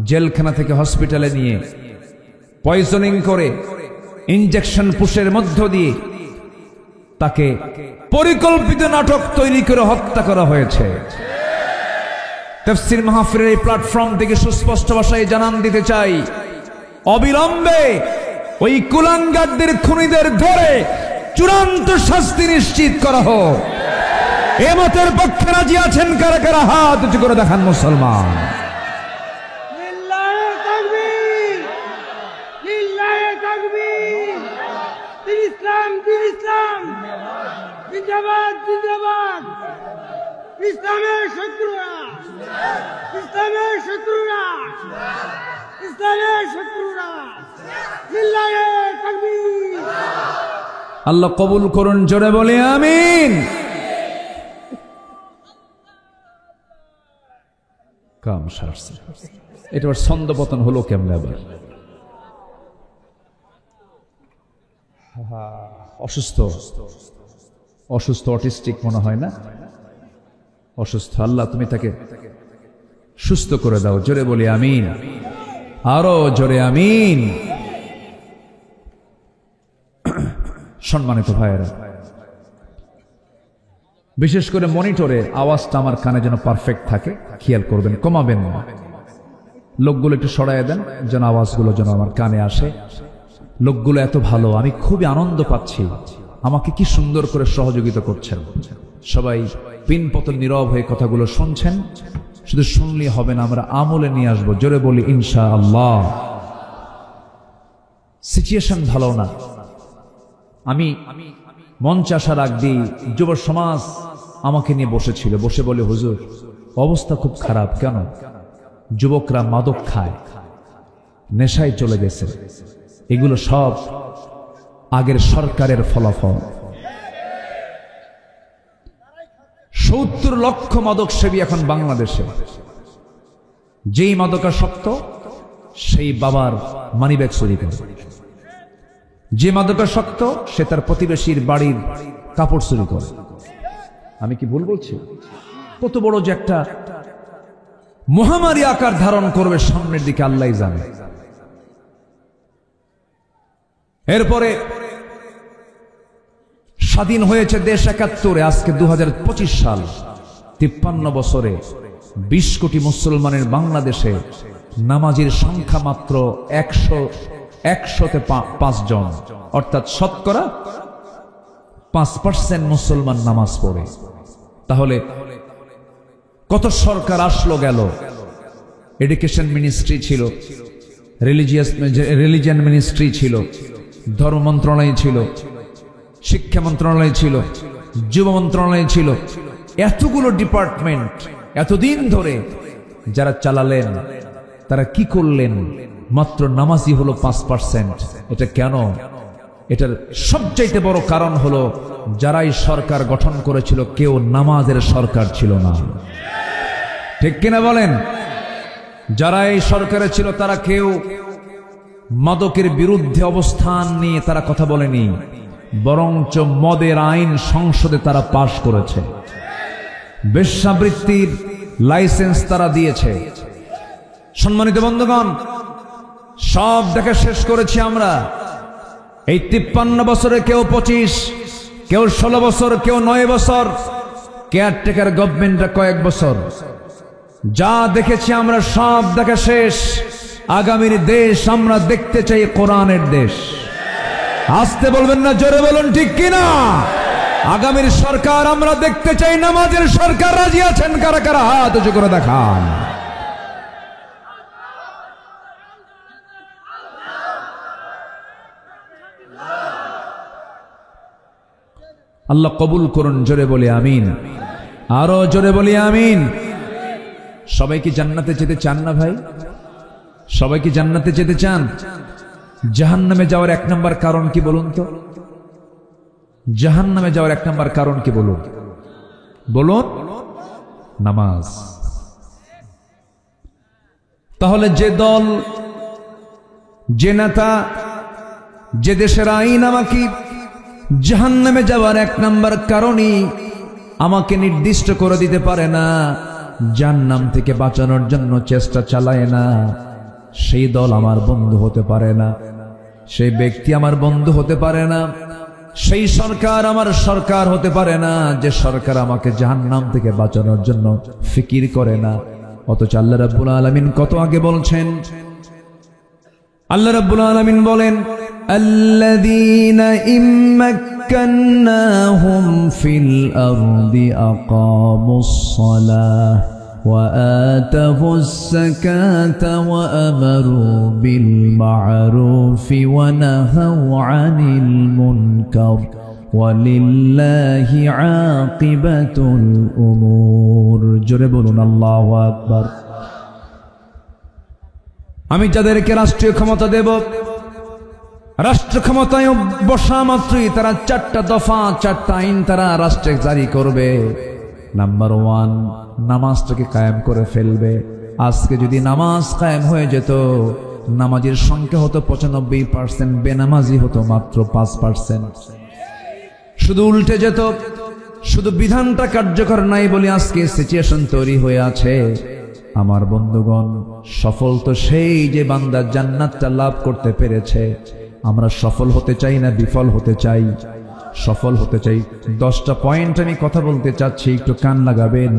জেলখানা থেকে হসপিটালে নিয়ে পয়জনিং করে ইনজেকশন পুশের মধ্য দিয়ে তাকে পরিকল্পিত নাটক তৈরি করে হত্যা করা হয়েছে। তাফসীর মাহফিলের এই প্ল্যাটফর্ম থেকে সুস্পষ্ট ভাষায় জানান দিতে চাই, অবিলম্বে ওই কুলাঙ্গারদের, খুনিদের ধরে চূড়ান্ত শাস্তি নিশ্চিত করা হোক। এ মতের পক্ষে রাজি আছেন কারা কারা? হাত উঁচু করে দেখান মুসলমান। জিন্দাবাদ, জিন্দাবাদ। ইসলামের শত্রুরা, ইসলামের শত্রুরা, ইসলামের শত্রুরা, লিল্লাহে তাকবীর। আল্লাহ কবুল করুন, জোরে বলে আমিন। কাম সারছে। এটা আবার ছন্দপতন হলো কেমনে আবার? অসুস্থ অসুস্থ অটিস্টিক মনে হয় না? অসুস্থ। আল্লাহ তুমি তাকে সুস্থ করে দাও। জোরে বলি আমিন, আরো জোরে আমিন। সম্মানিত ভাইয়েরা, বিশেষ করে মনিটরে আওয়াজটা আমার কানে যেন পারফেক্ট থাকে, খেয়াল করবেন, কমাবেন না। লোকগুলো একটু সরাইয়া দেন যেন আওয়াজগুলো যেন আমার কানে আসে। লোকগুলো এত ভালো, আমি খুবই আনন্দ পাচ্ছি। আমাকে কি সুন্দর করে সহযোগিতা করছেন। সবাই পিনপতন নীরব হয়ে কথাগুলো শুনছেন। শুধু শুনলেই হবে না, আমরা আমলে নিয়ে আসবো। জোরে বলি ইনশাআল্লাহ। সিচুয়েশন ভালো না। আমি মঞ্চে আসার আগ দিয়ে যুব সমাজ আমাকে নিয়ে বসেছিল, বসে বলে, হুজুর অবস্থা খুব খারাপ। কেন? যুবকরা মাদক খায়, নেশায় চলে গেছে। এগুলো সব আগের সরকারের ফলাফল। 70 লক্ষ মাদক সেবী এখন বাংলাদেশে। যেই মাদকাসক্ত সেই বাবার মানিব্যাগ চুরি করে, যে মাদকাসক্ত সে তার প্রতিবেশীর বাড়ির কাপড় চুরি করে। আমি কি ভুল বলছি? কত বড় যে একটা মহামারী আকার ধারণ করবে সামনের দিকে আল্লাহই জানে। এরপরে স্বাধীন হয়েছে দেশ 71-এ, আজকে 2025 সাল। 53 বছরে 20 কোটি মুসলমানের বাংলাদেশে নামাজের সংখ্যা মাত্র 100-তে 5 জন, অর্থাৎ শতকরা 5% মুসলমান নামাজ পড়ে। তাহলে কত সরকার আসলো গেল। এডুকেশন মিনিস্ট্রি ছিল, রিলিজিয়ান মিনিস্ট্রি ছিল, ধর্ম মন্ত্রণালয় ছিল, শিক্ষা মন্ত্রণালয় ছিল, যুব মন্ত্রণালয় ছিল। এতগুলো ডিপার্টমেন্ট এতদিন ধরে যারা চালালেন তারা কি করলেন? মাত্র নামাজি হলো 5%। এটা কেন? এটার সবচাইতে বড় কারণ হলো যারাই সরকার গঠন করেছিল কেউ নামাজের সরকার ছিল না। ঠিক কিনা বলেন? যারা এই সরকারে ছিল তারা কেউ মাদকের বিরুদ্ধে অবস্থান নিয়ে তারা কথা বলেনি, বরঞ্চ মদের আইন সংসদে তারা পাশ করেছে। বেশ্যাবৃত্তির লাইসেন্স তারা দিয়েছে। সম্মানিত বন্ধুগণ, সব দেখে শেষ করেছি আমরা। এই 53 বছরে কেউ 25, কেউ 16 বছর, কেউ 9 বছর, কেয়ারটেকার গভর্নমেন্টরা কয়েক বছর। যা দেখেছি আমরা সব দেখা শেষ। আগামীর দেশ আমরা দেখতে চাই কোরআনের দেশ। আসতে বলবেন না, জোরে বলুন ঠিক কিনা? আগামীর সরকার আমরা দেখতে চাই নামাজের সরকার। রাজি আছেন কারা কারা? হাত উঁচু করে দেখান। আল্লাহ কবুল করুন। জোরে বলি আমিন, আরো জোরে বলি আমিন। সবাই কি জান্নাতে যেতে চান না ভাই? সবাই কি জান্নাতে যেতে চান? জাহান্নামে যাওয়ার 1 নম্বর কারণ কি বলুন তো? জাহান্নামে যাওয়ার 1 নম্বর কারণ কি বলুন? বলুন। নামাজ। তাহলে যে দল, যে নেতা, যে দেশের আইন আমাকে জাহান্নামে যাওয়ার 1 নম্বর কারণই আমাকে নির্দিষ্ট করে দিতে পারে না, জাহান্নাম থেকে বাঁচানোর জন্য চেষ্টা চালায় না, সেই দল আমার বন্ধু হতে পারে না, সেই ব্যক্তি আমার বন্ধু হতে পারে না, সেই সরকার আমার সরকার হতে পারে না যে সরকার আমাকে জাহান্নাম থেকে বাঁচানোর জন্য ফিকির করে না। অথচ আল্লাহ রাব্বুল আলামিন কত আগে বলছেন। আল্লাহ রাব্বুল আলামিন বলেন, আল্লাযীনা ইম্মাক্কান্নাহুম ফিল আরদি আকামুস সালাহ وآتوا الزكاة وأمروا بالمعروف ونهوا عن المنكر ولله عاقبة الأمور جربون الله أكبر আমি যাদেরকে রাষ্ট্রীয় ক্ষমতা দেব, রাষ্ট্র ক্ষমতায় বসা মাত্রই তারা 4টা দফা 4টা আইন তারা রাষ্ট্রে জারি করবে। নাম্বার 1, নামাজটাকে কায়েম করে ফেলবে। আজকে যদি নামাজ কায়েম হয়ে যেত, নামাজের সংখ্যা হতো 95%, বেনামাজি হতো মাত্র 5%। শুধু উল্টে যেত, শুধু বিধানটা কার্যকর নাই বলে আজকে সিচুয়েশন তৈরি হয়ে আছে। আমার বন্ধুগণ, সফল তো সেই যে বান্দা জান্নাতটা লাভ করতে পেরেছে। আমরা সফল হতে চাই না বিফল হতে চাই? সফল হতে চাই। 10টা পয়েন্ট আমি কথা বলতে চাচ্ছি, একটু কান লাগাবেন,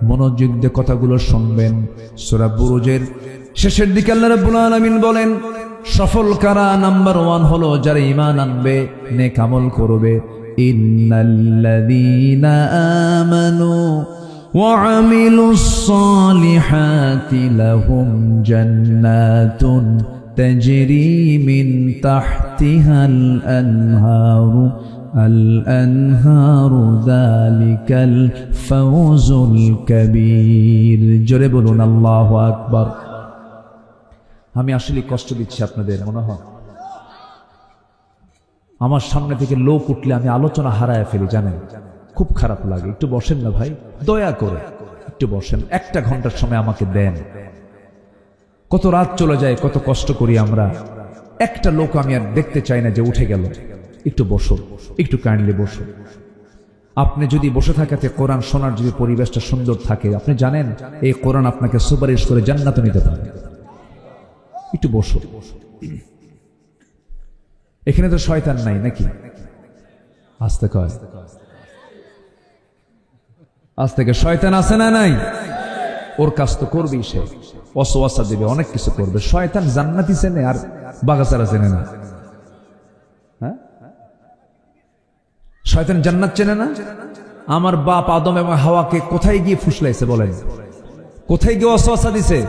মনোযোগ দিয়ে কথাগুলো শুনবেন। সূরা বুরুজের শেষের দিকে আল্লাহ রাব্বুল আলামিন বলেন, সফল কারা? নাম্বার 1 হলো যারা ঈমান আনবে, নেক আমল করবে। ইন্নাল্লাযীনা আমানু ওয়া আমিলুস সালিহাতি লাহুম জান্নাতুন তাজরি মিন তাহতিহাল আনহারু আল-আনহারু যালিকাল ফাওজুল কাবীর। জোরে বলুন আল্লাহু আকবার। আমি আসলে কষ্ট দিচ্ছি আপনাদের মনে হয়। আমার সামনে থেকে লোক উঠলে আমি আলোচনা হারায় ফেলি, জানেন, খুব খারাপ লাগে। একটু বসেন না ভাই, দয়া করে একটু বসেন, 1টা ঘন্টার সময় আমাকে দেন। কত রাত চলে যায়, কত কষ্ট করি আমরা। একটা লোক আমি আর দেখতে চাই না যে উঠে গেল। একটু বসো, একটু কাইন্ডলি বসো। আপনি যদি বসে থাকাতে কোরআন শোনার যদি পরিবেশটা সুন্দর থাকে, আপনি জানেন এই কোরআন আপনাকে সুপারিশ করে জান্নাতে নিতে পারে। একটু বসো। এখানে তো শয়তান নাই নাকি? আস্তে কয়, আজ থেকে শয়তান আছে না নাই? ওর কাজ তো করবেই, সে ওয়াসওয়াসা দিবে, অনেক কিছু করবে। শয়তান জান্নাতি চেনে আর বাগাসারা চেনে না। হ্যাঁ, শয়তান জান্নাত চেনে না। আমার বাপ আদম এবং হাওয়াকে কোথায় গিয়ে ফুসলাইছে বলেন? কোথায় গিয়ে ওয়াসওয়াসা দিছে?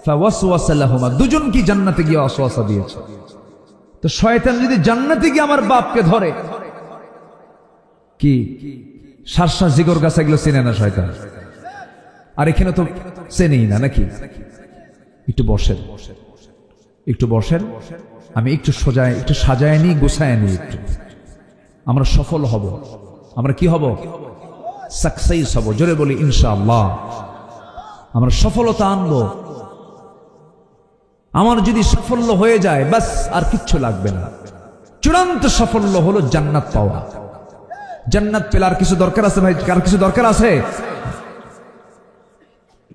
ফাওয়াসওয়াসা লাহুমা, দুজন কি জান্নাতে গিয়ে ওয়াসওয়াসা দিয়েছে। তো শয়তান যদি জান্নাতে গিয়ে আমার বাপকে ধরে, কি সারসা জিগর গাছ এগুলো চেনে না শয়তান? আর এখানে তো চেনেই না নাকি? একটু বসেন, একটু বসেন। আমি একটু সোজায়, একটু সাজায় নি, গোছায় নি একটু। আমরা সফল হব। আমরা কি হব? সাকসেস হব। জোরে বলি ইনশাআল্লাহ। আমরা সফলতা আনবো। আমার যদি সাফল্য হয়ে যায়, বাস আর কিচ্ছু লাগবে না। চূড়ান্ত সাফল্য হলো জান্নাত পাওয়া। জান্নাত পেলে আর কিছু দরকার আছে ভাই? কার কিছু দরকার আছে?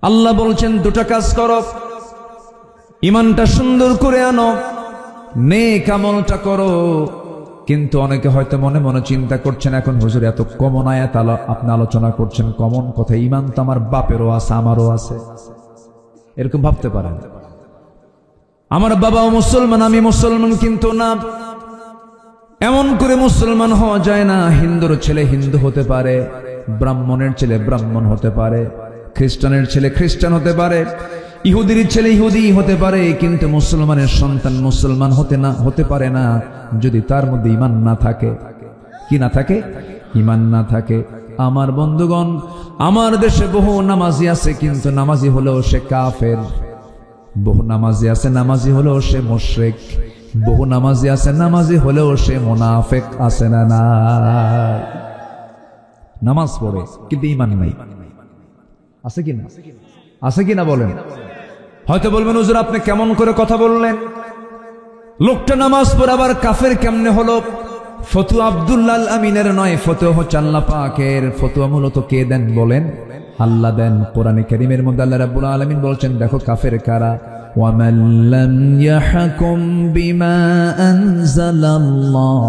আল্লাহ বলছেন 2টা কাজ করো। ঈমানটা সুন্দর করে আনো, নেক আমলটা করো। কিন্তু অনেকে হয়তো মনে মনে চিন্তা করছেন, এখন হুজুর এত কমন আয়াত আপনি আলোচনা করছেন, কমন কথা, ঈমান তো আমার বাপেরও আছে, আমারও আছে। এরকম ভাবতে পারেন। আমার বাবাও মুসলমান, আমি মুসলমান, কিন্তু না, এমন করে মুসলমান হওয়া যায় না। হিন্দুর ছেলে হিন্দু হতে পারে, ব্রাহ্মণের ছেলে ব্রাহ্মণ হতে পারে, খ্রিস্টানের ছেলে খ্রিস্টান হতে পারে, ইহুদির ছেলে ইহুদি হতে পারে, কিন্তু মুসলমানের সন্তান মুসলমান হতে পারে না যদি তার মধ্যে ঈমান না থাকে। কি না থাকে? ঈমান না থাকে। আমার বন্ধুগণ, আমার দেশে বহু নামাজি আছে, কিন্তু নামাজি হলেও সে কাফের। বহু নামাজি আছে, নামাজি হলেও সে মুশরিক। বহু নামাজি আছে, নামাজি হলেও সে মুনাফিক। আছে না না? নামাজ পড়ে কিন্তু ঈমান নাই। আছে কি না? আছে কি না বলেন? হয়তো বলবেন হুজুর আপনি কেমন করে কথা বললেন? লোকটা নামাজ পড়ে আবার কাফের কেমনে হলো? ফতুয়া আব্দুল্লাহ আল আমিনের নয়, ফতুয়া হচ্ছে আল্লাহ পাকের। ফতুয়া মূলত কে দেন বলেন? আল্লাহ দেন। কোরআনে কারীমের মধ্যে আল্লাহ রাব্বুল আলামিন বলছেন, দেখো কাফের কারা। وَمَنْ لَمْ يَحْكُمْ بِمَا أَنزَلَ اللَّهُ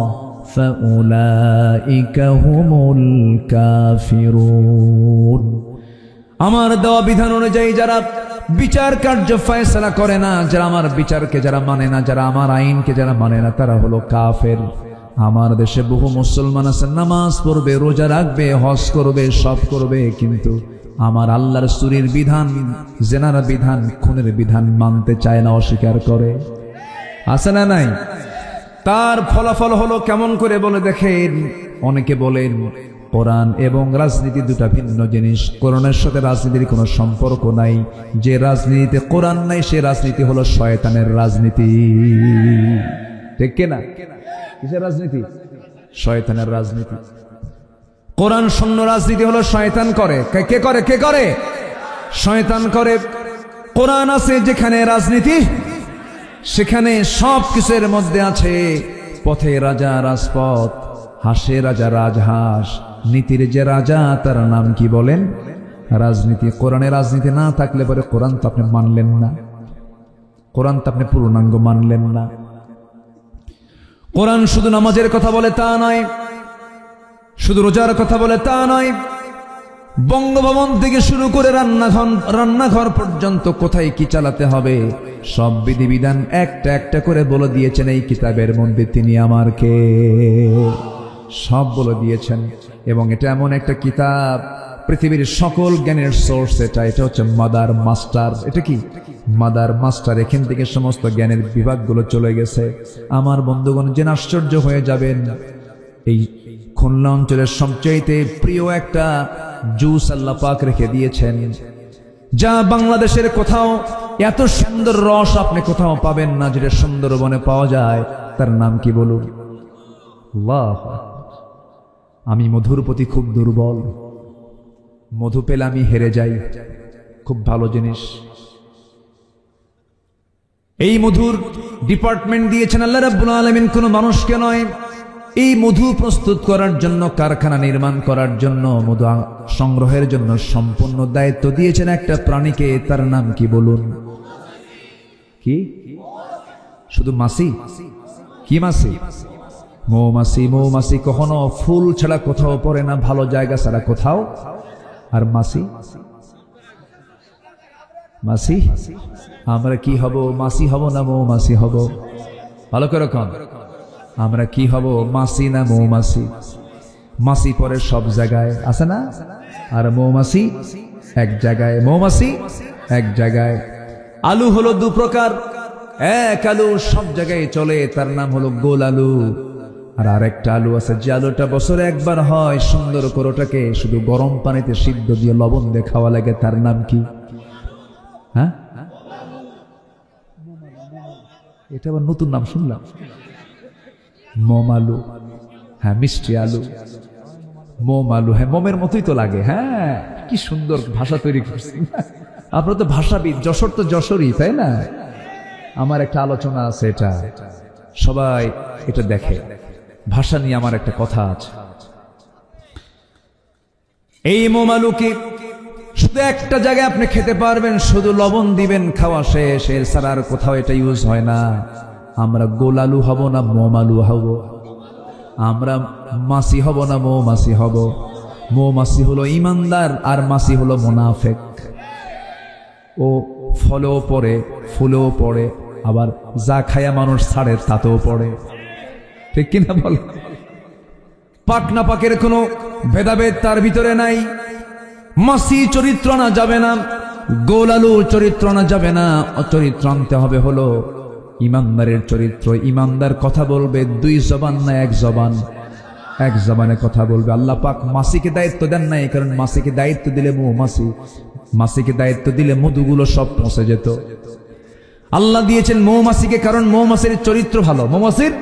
فَأُولَئِكَ هُمُ الْكَافِرُونَ। আমার দেওয়া বিধান অনুযায়ী যারা বিচার কার্য ফয়সালা করে না, যারা আমার বিচারকে যারা মানে না, যারা আমার আইনকে যারা মানে না, তারা হলো কাফের। আমার দেশে বহু মুসলমান আছে, নামাজ পড়বে, রোজা রাখবে, হজ করবে, সব করবে, কিন্তু আমার আল্লাহর চুরির বিধান, জেনার বিধান, খুনের বিধান মানতে চায় না, অস্বীকার করে। আছে না নাই? তার ফলাফল হলো কেমন করে বলে দেখেন। অনেকে বলেন কোরআন এবং রাজনীতি দুটা ভিন্ন জিনিস। কোরআনের সাথে রাজনীতির কোনো সম্পর্ক নাই। যে রাজনীতিতে কোরআন নাই সে রাজনীতি হলো শয়তানের রাজনীতি। ঠিক কিনা? কিসের রাজনীতি? শয়তানের রাজনীতি। কোরআন শূন্য রাজনীতি হলো শয়তান করে। কে করে? কে করে? শয়তান করে। কোরআন আছে যেখানে রাজনীতি সেখানে সব কিছুর মধ্যে আছে। পথে রাজা রাজপথ, হাসে রাজা রাজহাঁস, নীতির যে রাজা তার নাম কি বলেন? রাজনীতি। কোরআনে রাজনীতি না থাকলে পরে কোরআন তো আপনি মানলেন না, কোরআন তো আপনি পূর্ণাঙ্গ মানলেন না। কোরআন শুধু নামাজের কথা বলে তা নয়, শুধু রোজার কথা বলে তা নয়। বঙ্গভবন থেকে শুরু করে রান্নাঘর পর্যন্ত কোথায় কি চালাতে হবে সব বিধিবিধান একটা একটা করে বলে দিয়েছেন এই কিতাবের মধ্যে। তিনি আমার কে সব বলে দিয়েছেন। এবং এটা এমন একটা কিতাব, পৃথিবীর সকল জ্ঞানের সোর্স এটা হচ্ছে মাদার মাস্টার। এটা কি মাদার মাস্টার? এখান থেকে সমস্ত জ্ঞানের বিভাগগুলো চলে গেছে। আমার বন্ধুগণ, জেনে আশ্চর্য হয়ে যাবেন, এই খুলনা অঞ্চলের সবচাইতে প্রিয় একটা জুস আল্লাহ পাক রেখে দিয়েছেন, যা বাংলাদেশের কোথাও এত সুন্দর রস আপনি কোথাও পাবেন না, যেটা সুন্দরবনে পাওয়া যায়। তার নাম কি বলুন? আল্লাহ। আমি মধুর প্রতি খুব দুর্বল, মধু পেলে আমি হেরে যাই। খুব ভালো জিনিস। এই মধুর ডিপার্টমেন্ট দিয়েছেন আল্লাহ রাব্বুল আলামিন, কোনো মানুষকে নয়। এই মধু প্রস্তুত করার জন্য, কারখানা নির্মাণ করার জন্য, মধু সংগ্রহের জন্য সম্পূর্ণ দায়িত্ব দিয়েছেন একটা প্রাণীকে। তার নাম কি বলুন? কি? শুধু মাছি? কি মাছি? মৌমাছি। মৌমাছি কখনো ফুল ছাড়া কোথাও পড়ে না, ভালো জায়গা ছাড়া কোথাও। আর মাছি? মাছি আমরা কি হব? মাছি হব না মৌমাছি হব? ভালো করে কন, আমরা কি হব? মাছি না মৌমাছি? মাছি পরে সব জায়গায় আছে না, আর মৌমাছি এক জায়গায়। মৌমাছি এক জায়গায়। আলু হলো দু প্রকার, এক আলু সব জায়গায় চলে, তার নাম হলো গোল আলু। আর আরেকটা আলু আছে যে আলুটা বছরে একবার হয়, সুন্দর করে ওটাকে শুধু গরম পানিতে সিদ্ধ দিয়ে লবণ দিয়ে খাওয়া লাগে। তার নাম কি? হ্যাঁ, এটা আবার নতুন নাম শুনলাম, মোম আলু। হ্যাঁ, মিষ্টি আলু, মোম আলু। হ্যাঁ, মোমের মতোই তো লাগে। হ্যাঁ, কি সুন্দর ভাষা তৈরি করছি। আপনারা তো ভাষাবিদ, যশোর তো যশোরই, তাই না? আমার একটা আলোচনা আছে, এটা সবাই এটা দেখে। ভাষা নিয়ে আমার একটা কথা আছে। এই মোম আলুকে শুধু একটা জায়গায় আপনি খেতে পারবেন, শুধু লবণ দিবেন, খাওয়া শেষ। এর ছাড়া আর কোথাও এটা ইউজ হয় না। আমরা গোল আলু হব না মোম আলু হব? আমরা মাছি হব না মৌমাছি হব? মৌমাছি হলো ইমানদার, আর মাছি হলো মুনাফিক। ও ফলেও পড়ে, ফুলেও পড়ে, আবার যা খায়া মানুষ ছাড়ে তাতেও পড়ে। ঠিক কিনা বল? পাক না পাকের কোনো ভেদাভেদ তার ভিতরে নাই। মাছি চরিত্র না যাবে না, গোল আলু চরিত্র না যাবে না। চরিত্র আনতে হবে হলো ইমানদারের চরিত্র। ইমানদার কথা বলবে দুই জবান না এক জবান, এক জবানে কথা বলবে। আল্লাহ পাক মাছিকে দায়িত্ব দেন নাই, কারণ মাছিকে দায়িত্ব দিলে মৌমাছি, মাছিকে দায়িত্ব দিলে মধুগুলো সব পৌঁছে যেত। আল্লাহ দিয়েছেন মৌমাছিকে, কারণ মৌমাছির চরিত্র ভালো। মৌমাছির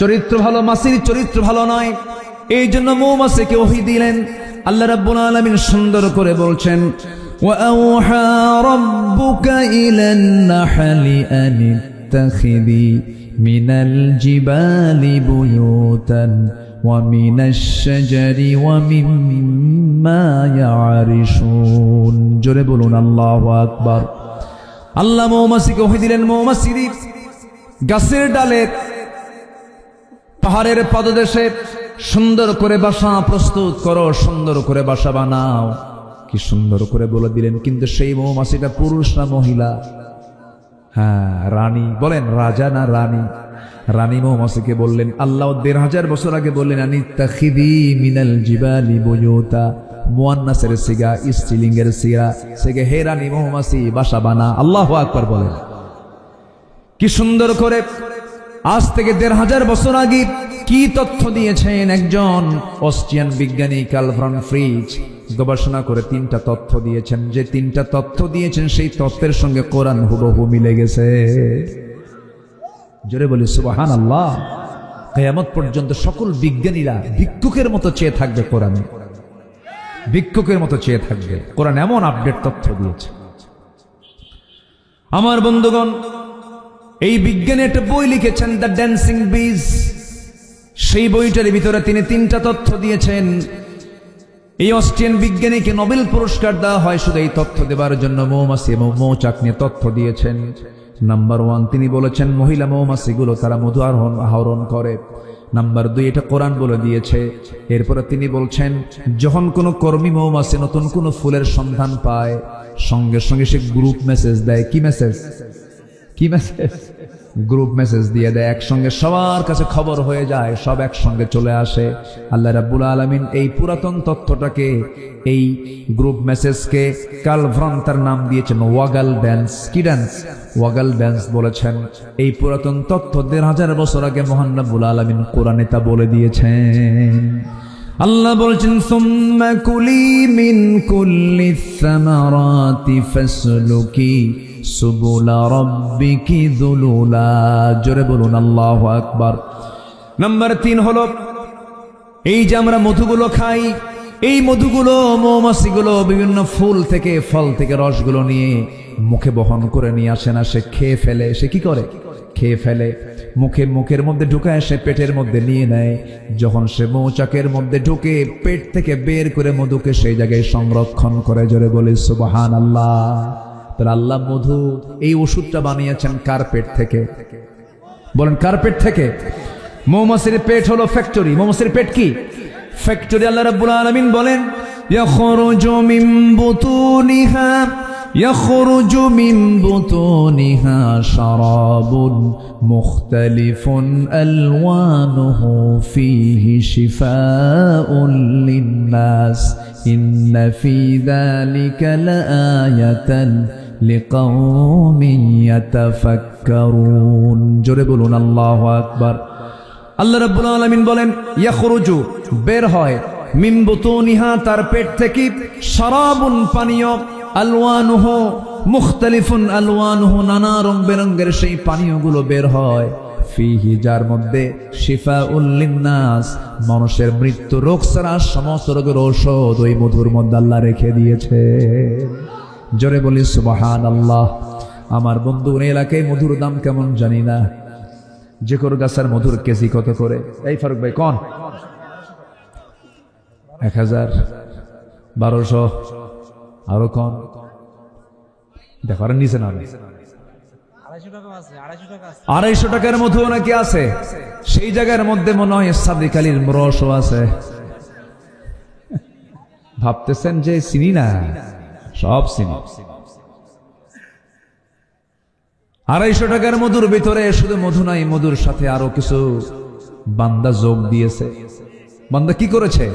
চরিত্র ভালো, মাছির চরিত্র ভালো নয়। এই জন্য মৌমাছিকে ওহী দিলেন। আল্লাহ রাব্বুল আলামিন সুন্দর করে বলছেন, وَأَوْحَى رَبُّكَ إِلَى النَّحْلِ أَنِ اتَّخِذِي مِنَ الْجِبَالِ بُيُوتًا وَمِنَ الشَّجَرِ وَمِمَّا يَعْرِشُونَ। জোরে বলুন আল্লাহু আকবার। আল্লাহ মৌমাছিকে ওহী দিলেন, মৌমাছির গাছের ডালে, পাহাড়ের পাদদেশে সুন্দর করে বাসা প্রস্তুত করো, সুন্দর করে বাসা বানাও। কি সুন্দর করে বলে দিলেন। কিন্তু সেই মৌমাছিটা পুরুষ না মহিলা? হ্যাঁ, রানী। বলেন রাজা না রানী? রানী মৌমাছিকে বললেন, আল্লাহ ১৫০০ বছর আগে বললেন, আনিত্তাখিযি মিনাল জিবালি বুয়ুতা। মুয়ান্নাসের সিগা, স্ত্রীলিঙ্গের সিগা, সেগে হে রানী মৌমাছি বাসা বানা। আল্লাহু আকবার বলেন। কি সুন্দর করে আজ থেকে ১৫০০ বছর আগে কি তথ্য দিয়েছেন একজন অস্ট্রিয়ান বিজ্ঞানী কার্ল ভন ফ্রিজ। গবেষণা করে ৩টা তথ্য দিয়েছেন। যে ৩টা তথ্য দিয়েছেন সেই তথ্যের সঙ্গে কোরআন হুবহু মিলে গেছে। জোরে বলি সুবহানাল্লাহ। কিয়ামত পর্যন্ত সকল বিজ্ঞানীরা ভিক্ষুকের মতো চেয়ে থাকবে কোরআনে, ভিক্ষুকের মতো চেয়ে থাকবে। কোরআন এমন আপডেট তথ্য দিয়েছে। আমার বন্ধুগণ, এই বিজ্ঞানী একটা বই লিখেছেন, দ্য ড্যান্সিং বিজ। সেই বইটার ভিতরে তিনি 3টা তথ্য দিয়েছেন। এই অস্ট্রিয়ান বিজ্ঞানীকে নোবেল পুরস্কার দেওয়া হয় শুধু এই তথ্য দেবার জন্য। মৌমাছি এবং মৌচাক নিয়ে তথ্য দিয়েছেন। নাম্বার 1 তিনি বলেছেন মহিলা মৌমাছিগুলো তারা মধু আহরণ করে। নাম্বার 2 এটা কোরআন বলে দিয়েছে। এরপরে তিনি বলছেন যখন কোনো কর্মী মৌমাছি নতুন কোনো ফুলের সন্ধান পায় সঙ্গে সঙ্গে সে গ্রুপ মেসেজ দেয়। কি মেসেজ? গ্রুপ মেসেজ দিয়ে দেয়, একসঙ্গে সবার কাছে খবর হয়ে যায়, সব একসঙ্গে চলে আসে। আল্লাহ রাব্বুল আলামিন এই পুরাতন তথ্যটাকে, এই গ্রুপ মেসেজকে কার্ল ভ্রন তার নাম দিয়েছেন ওয়াগাল ড্যান্স। কি ড্যান্স? ওয়াগাল ড্যান্স বলেছেন। এই পুরাতন তথ্য 1000 বছর আগে মহান রাব্বুল আলামিন কোরআনে তা বলে দিয়েছেন। আল্লাহ বলছেন সুম্মা কুলি মিন কুল্লি সামারাতি ফাসলুকি সুবুলা রাব্বিকি যুলুলা। জোরে বলুন আল্লাহু আকবার। নাম্বার 3 হলো এই যে আমরা মধুগুলো খাই, এই মধুগুলো মৌমাছিগুলো বিভিন্ন ফুল থেকে ফল থেকে রসগুলো নিয়ে মুখে বহন করে নিয়ে আসে না, সে খেয়ে ফেলে। সে কি করে? খেয়ে ফেলে। মুখের মধ্যে ঢুকায় সে পেটের মধ্যে নিয়ে নেয়। যখন সে মৌচাকের মধ্যে ঢুকে পেট থেকে বের করে মধুকে সেই জায়গায় সংরক্ষণ করে। জোরে বলি সুবহানাল্লাহ। তাহলে আল্লাহ মধু এই ওষুধটা বানিয়েছেন কার পেট থেকে? বলেন কার পেট থেকে? মৌমাছির পেট হলো ফ্যাক্টরি। মৌমাছির পেট কি? ফ্যাক্টরি। আল্লাহ রাব্বুল আলামিন বলেন ইয়াখরুজু মিন বুতুনিহা শারাবুন মুখতালিফুন আলওয়ানুহু ফীহি শিফাউন লিন্নাস ইন্না ফী যালিকা লাআয়াতান লিকাওমিন ইয়াতাফাক্কারুন। জোরে বলুন আল্লাহু আকবার। আল্লাহ রাব্বুল আলামিন বলেন ইয়াখরুজু বের হয়, মিন বুতুনিহা তার পেট থেকে, শারাবুন পানীয়, আলওয়ানুহু মুখতালিফুন আলওয়ানুহু নানা রং বেরঙের সেই পানীয়গুলো বের হয়, ফিহি যার মধ্যে শিফাউল লিন্নাস মানুষের মৃত্যু রোগ ছাড়া সমস্ত রোগের ঔষধ ওই মধুর মধ্যে আল্লাহ রেখে দিয়েছে। জোরে বলি সুবহানাল্লাহ। আমার বন্ধু এলাকায় মধুর দাম কেমন জানি না। জেকর গাছের মধুর কেজি কত করে? এই ফারুক ভাই কোন? 1000, 1200, আরো কম। দেখো আর নিচে না, 250 টাকার মধু নাকি আছে। সেই জায়গার মধ্যে মনে হয় সাদিক আলীর রসও আছে। ভাবতেছেন যে চিনি না, সব চিনি। 250 টাকার মধুর ভিতরে শুধু মধু নাই, মধুর সাথে আরো কিছু বান্দা যোগ দিয়েছে। বান্দা কি করেছে?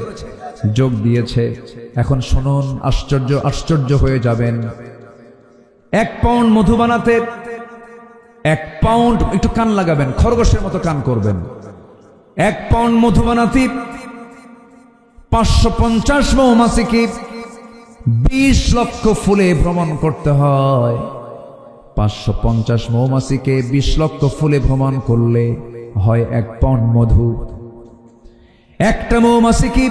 যোগ দিয়েছে। এখন শুনুন, আশ্চর্য হয়ে যাবেন। 1 পাউন্ড মধু বানাতে 1 পাউন্ড, একটু কান লাগাবেন, খরগোশের মতো কান করবেন। 1 পাউন্ড মধু বানাতে 550 মৌমাছিকে 20 লক্ষ ফুলে ভ্রমণ করতে হয়। 550 মৌমাছিকে 20 লক্ষ ফুলে ভ্রমণ করলে হয় 1 পাউন্ড মধু। একটা মৌমাছিকে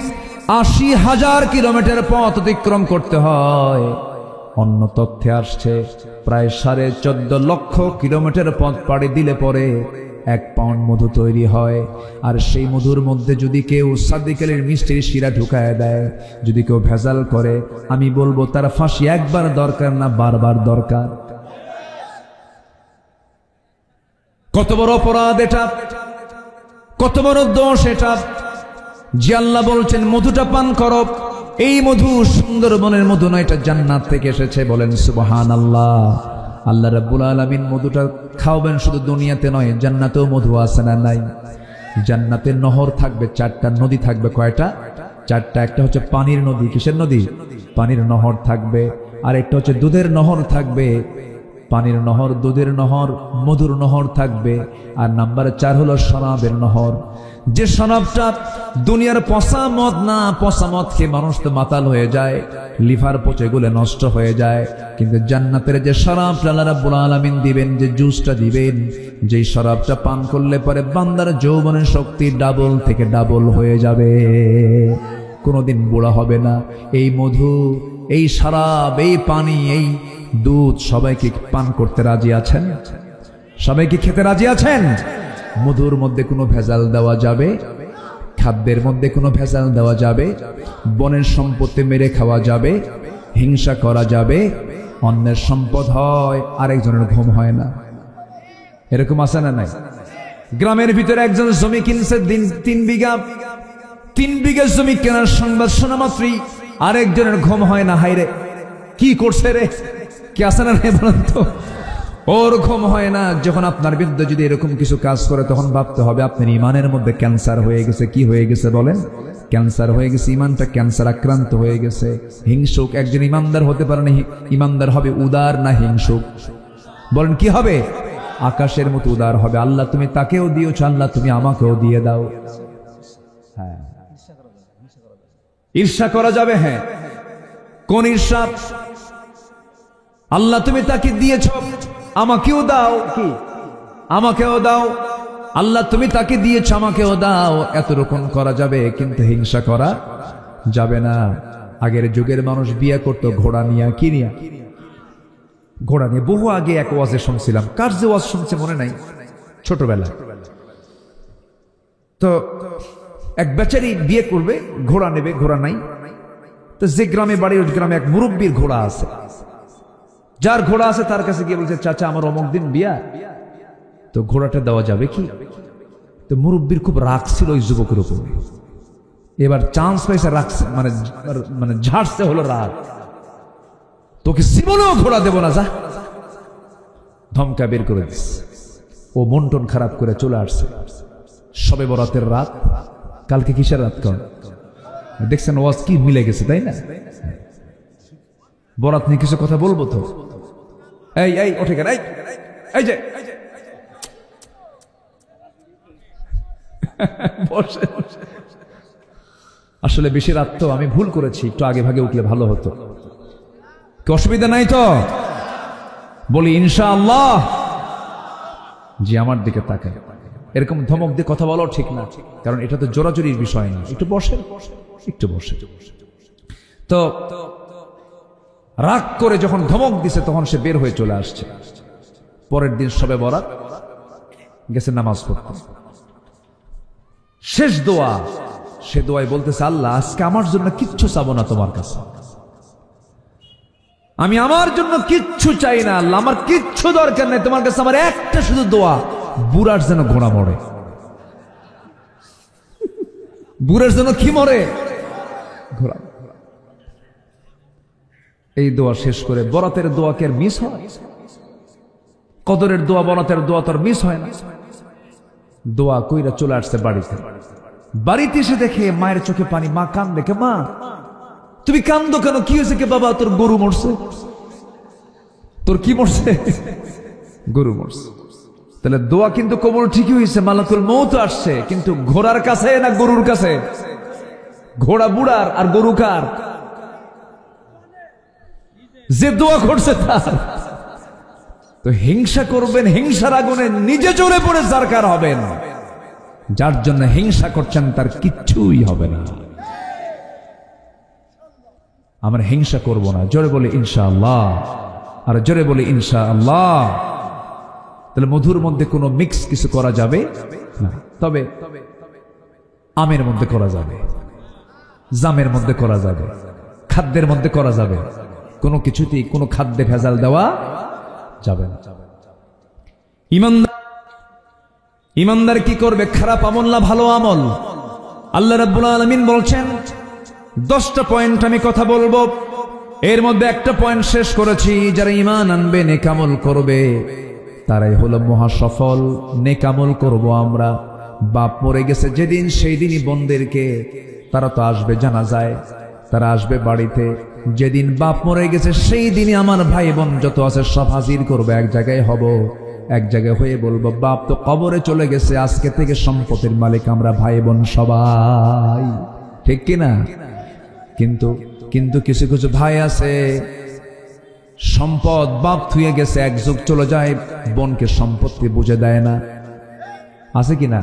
80,000 কিলোমিটার পথ অতিক্রম করতে হয়। অন্য তথ্যে আসছে প্রায় 14.5 লক্ষ কিলোমিটার পথ পাড়ি দিলে পরে 1 পাউন্ড মধু তৈরি হয়। আর সেই মধুর মধ্যে যদি কেউ সাদিক আলীর মিষ্টির শিরা ঢুকায় দেয়, যদি কেউ ভেজাল করে, আমি বলবো তার ফাঁসি একবার দরকার না, বারবার দরকার। কত বড় অপরাধ এটা, কত বড় দোষ এটা যে আল্লাহ বলছেন মধুটা পান করো। এই মধু সুন্দরবনের মধু নয়, এটা জান্নাত থেকে এসেছে। বলেন সুবহানাল্লাহ। আল্লাহ রাব্বুল আলামিন মধুটা খাওয়াবেন শুধু দুনিয়াতে নয়, জান্নাতেও মধু আছে না নাই? জান্নাতে নহর থাকবে, 4টা নদী থাকবে। কয়টা? 4টা। একটা হচ্ছে পানির নদী। কিসের নদী? পানির নহর থাকবে। আর একটা হচ্ছে দুধের নহর থাকবে। পানির নহর, দুধের নহর, মধুর নহর থাকবে। আর নাম্বার 4 হলো শরাবের নহর। যে শরাবটা দুনিয়ার পচা মদ না, পচা মদ খেয়ে মানুষ তো মাতাল হয়ে যায়, লিভার পচে গলে নষ্ট হয়ে যায়। কিন্তু জান্নাতের যে শরাবটা আল্লাহ রাব্বুল আলামিন দিবেন, যে জুসটা দিবেন, যেই শরাবটা পান করলে পরে বান্দার যৌবনের শক্তি ডাবল থেকে ডাবল হয়ে যাবে, কোনোদিন বুড়া হবে না। এই মধু, এই শরাব, এই পানি, এই দুধ সবাইকে পান করতে রাজি আছেন? সবাইকে খেতে রাজি আছেন? মধুর মধ্যে কোনো ভেজাল দেওয়া যাবে? খাদ্যের মধ্যে কোনো ভেজাল দেওয়া যাবে? বনের সম্পত্তি মেরে খাওয়া যাবে? হিংসা করা যাবে? অন্যের সম্পদ হয় আরেকজনের ঘুম হয় না, এরকম আছে না নাই? গ্রামের ভিতরে একজন জমি কিনছে 3 বিঘা জমি কেনার সংবাদ শোনা মাত্রই আরেকজনের ঘুম হয় না। হাইরে কি করছে রে, কি আছে না বলেন তো? ওর ঘুম হয় না। যখন আপনার বিরুদ্ধে যদি এরকম কিছু কাজ করে তখন ভাবতে হবে আপনার ইমানের মধ্যে ক্যান্সার হয়ে গেছে। কি হয়ে গেছে বলেন? ক্যান্সার হয়ে গেছে, ইমানটা ক্যান্সার আক্রান্ত হয়ে গেছে। হিংসুক একজন ইমানদার হতে পারে না। ইমানদার হবে উদার না হিংসুক? বলেন কি হবে? আকাশের মতো উদার হবে। আল্লাহ তুমি তাকেও দিয়েছ, আল্লাহ তুমি আমাকেও দিয়ে দাও। হ্যাঁ, ঈর্ষা করা যাবে। হ্যাঁ, কোন ঈর্ষা? আল্লাহ তুমি তাকে দিয়েছ, আমাকেও দাও। কি? আমাকেও দাও। আল্লাহ তুমি তাকে দিয়েছ, আমাকেও দাও। এতরকম করা যাবে, কিন্তু হিংসা করা যাবে না। আগের যুগের মানুষ বিয়ে করতো ঘোড়া নিয়ে। কি নিয়ে? ঘোড়া নিয়ে। বহু আগে এক ওয়াজে শুনছিলাম, কার যে ওয়াজ শুনছে মনে নাই, ছোটবেলা। তো এক বেচারি বিয়ে করবে, ঘোড়া নেবে, ঘোড়া নাই। তো যে গ্রামে বাড়ি ওই গ্রামে এক মুরব্বীর ঘোড়া আছে। যার ঘোড়া আছে তার কাছে গিয়ে বলছে, চাচা আমার অমুক দিন বিয়া, তো ঘোড়াটা দেওয়া যাবে কি? তো মুরব্বীর খুব রাগ ছিল ওই যুবকের উপর। এবার চান্স পাইছে, রাখছে মানে ঝাড়ছে হলো রাগ। তোকে জীবনেও ঘোড়া দেব না, যা। ধমকা বের করে দিস। ও মন টন খারাপ করে চলে আসছে। সবে বরাতের রাত। কালকে কিসের রাত? কর দেখছেন ওয়াজ কি মিলে গেছে, তাই না? বরাত নিয়ে কিছু কথা বলবো তো। এই এই ওঠে গেল, এই যে বসে। আসলে বেশি রাত তো, আমি ভুল করেছি, একটু আগে ভাগে উঠলে ভালো হতো। কি অসুবিধা নাই তো? বলি ইনশাআল্লাহ। জি, আমার দিকে তাকায়। এরকম ধমক দিয়ে কথা বলাও ঠিক না, কারণ এটা তো জোরাজোরির বিষয় না। একটু বসে, একটু বসে। তো রাগ করে যখন ধমক দিছে তখন সে বের হয়ে চলে আসছে। পরের দিন সবে বরাত, গেছে নামাজ পড়তে। শেষ দোয়া, সে দোয়ায় বলতেছে, আল্লাহ আজকে আমার জন্য কিচ্ছু চাবো না তোমার কাছে। আমি আমার জন্য কিচ্ছু চাই না আল্লাহ, আমার কিচ্ছু দরকার নেই তোমার কাছে। আমার একটা শুধু দোয়া, বুড়ার যেন ঘোড়া মরে। বুড়ার যেন কি মরে? ঘোড়া। এই দোয়া শেষ করে বরাতের দোয়া কে মিস হয়? কদরের দোয়া, বরাতের দোয়া তোর মিস হয় না। দোয়া কইরা চলে আসছে বাড়িতে। বাড়িতে এসে দেখে মায়ের চোখে পানি। মা কান দেখে, মা তুমি কান্দো কেন? কি হয়েছে? কে বাবা, তোর গরু মরছে। তোর কি মরছে? গরু মরছে। তাহলে দোয়া কিন্তু কবুল ঠিকই হয়েছে, মালাকুল মউত আসছে, কিন্তু ঘোড়ার কাছে না গরুর কাছে? ঘোড়া বুড়ার আর গরু কার? যে দোয়া করছে তার। তো হিংসা করবেন, হিংসার আগুনে নিজে জ্বলে পড়ে জারকার হবেন। যার জন্য হিংসা করছেন তার কিচ্ছুই হবে না। আমরা হিংসা করব না। জোরে বলি ইনশাআল্লাহ, আর জোরে বলি ইনশাআল্লাহ। তাহলে মধুর মধ্যে কোনো মিক্স কিছু করা যাবে না। তবে আমের মধ্যে করা যাবে, জামের মধ্যে করা যাবে, খাদ্যের মধ্যে করা যাবে। কোনো কিছুতেই কোনো খাদ্যে ভেজাল দেওয়া যাবে না। ইমানদার কি করবে? খারাপ আমল না ভালো আমল? আল্লাহ রাব্বুল আলামিন বলছেন 10টা পয়েন্ট আমি কথা বলবো, এর মধ্যে একটা পয়েন্ট শেষ করেছি। যারা ঈমান আনবে, নেক আমল করবে, তারাই হলো মহা সফল। নেক আমল করব আমরা। বাপ মরে গেছে যেদিন, সেই দিনই বোনদেরকে, তারা তো আসবে জানাজায়, তারা আসবে বাড়িতে। যেদিন বাপ মরে গেছে সেই দিনই আমার ভাই বোন যত আছে সব হাজির করবে, এক জায়গায় হব। এক জায়গায় হয়ে বলবো, বাপ তো কবরে চলে গেছে, আজকে থেকে সম্পত্তির মালিক আমরা ভাই বোন সবাই। ঠিক কিনা? কিন্তু কিছু কিছু ভাই আছে, সম্পদ বাপ থুয়ে গেছে, এক যুগ চলে যায়, বোনকে সম্পত্তি বুঝে দেয় না। আছে কিনা?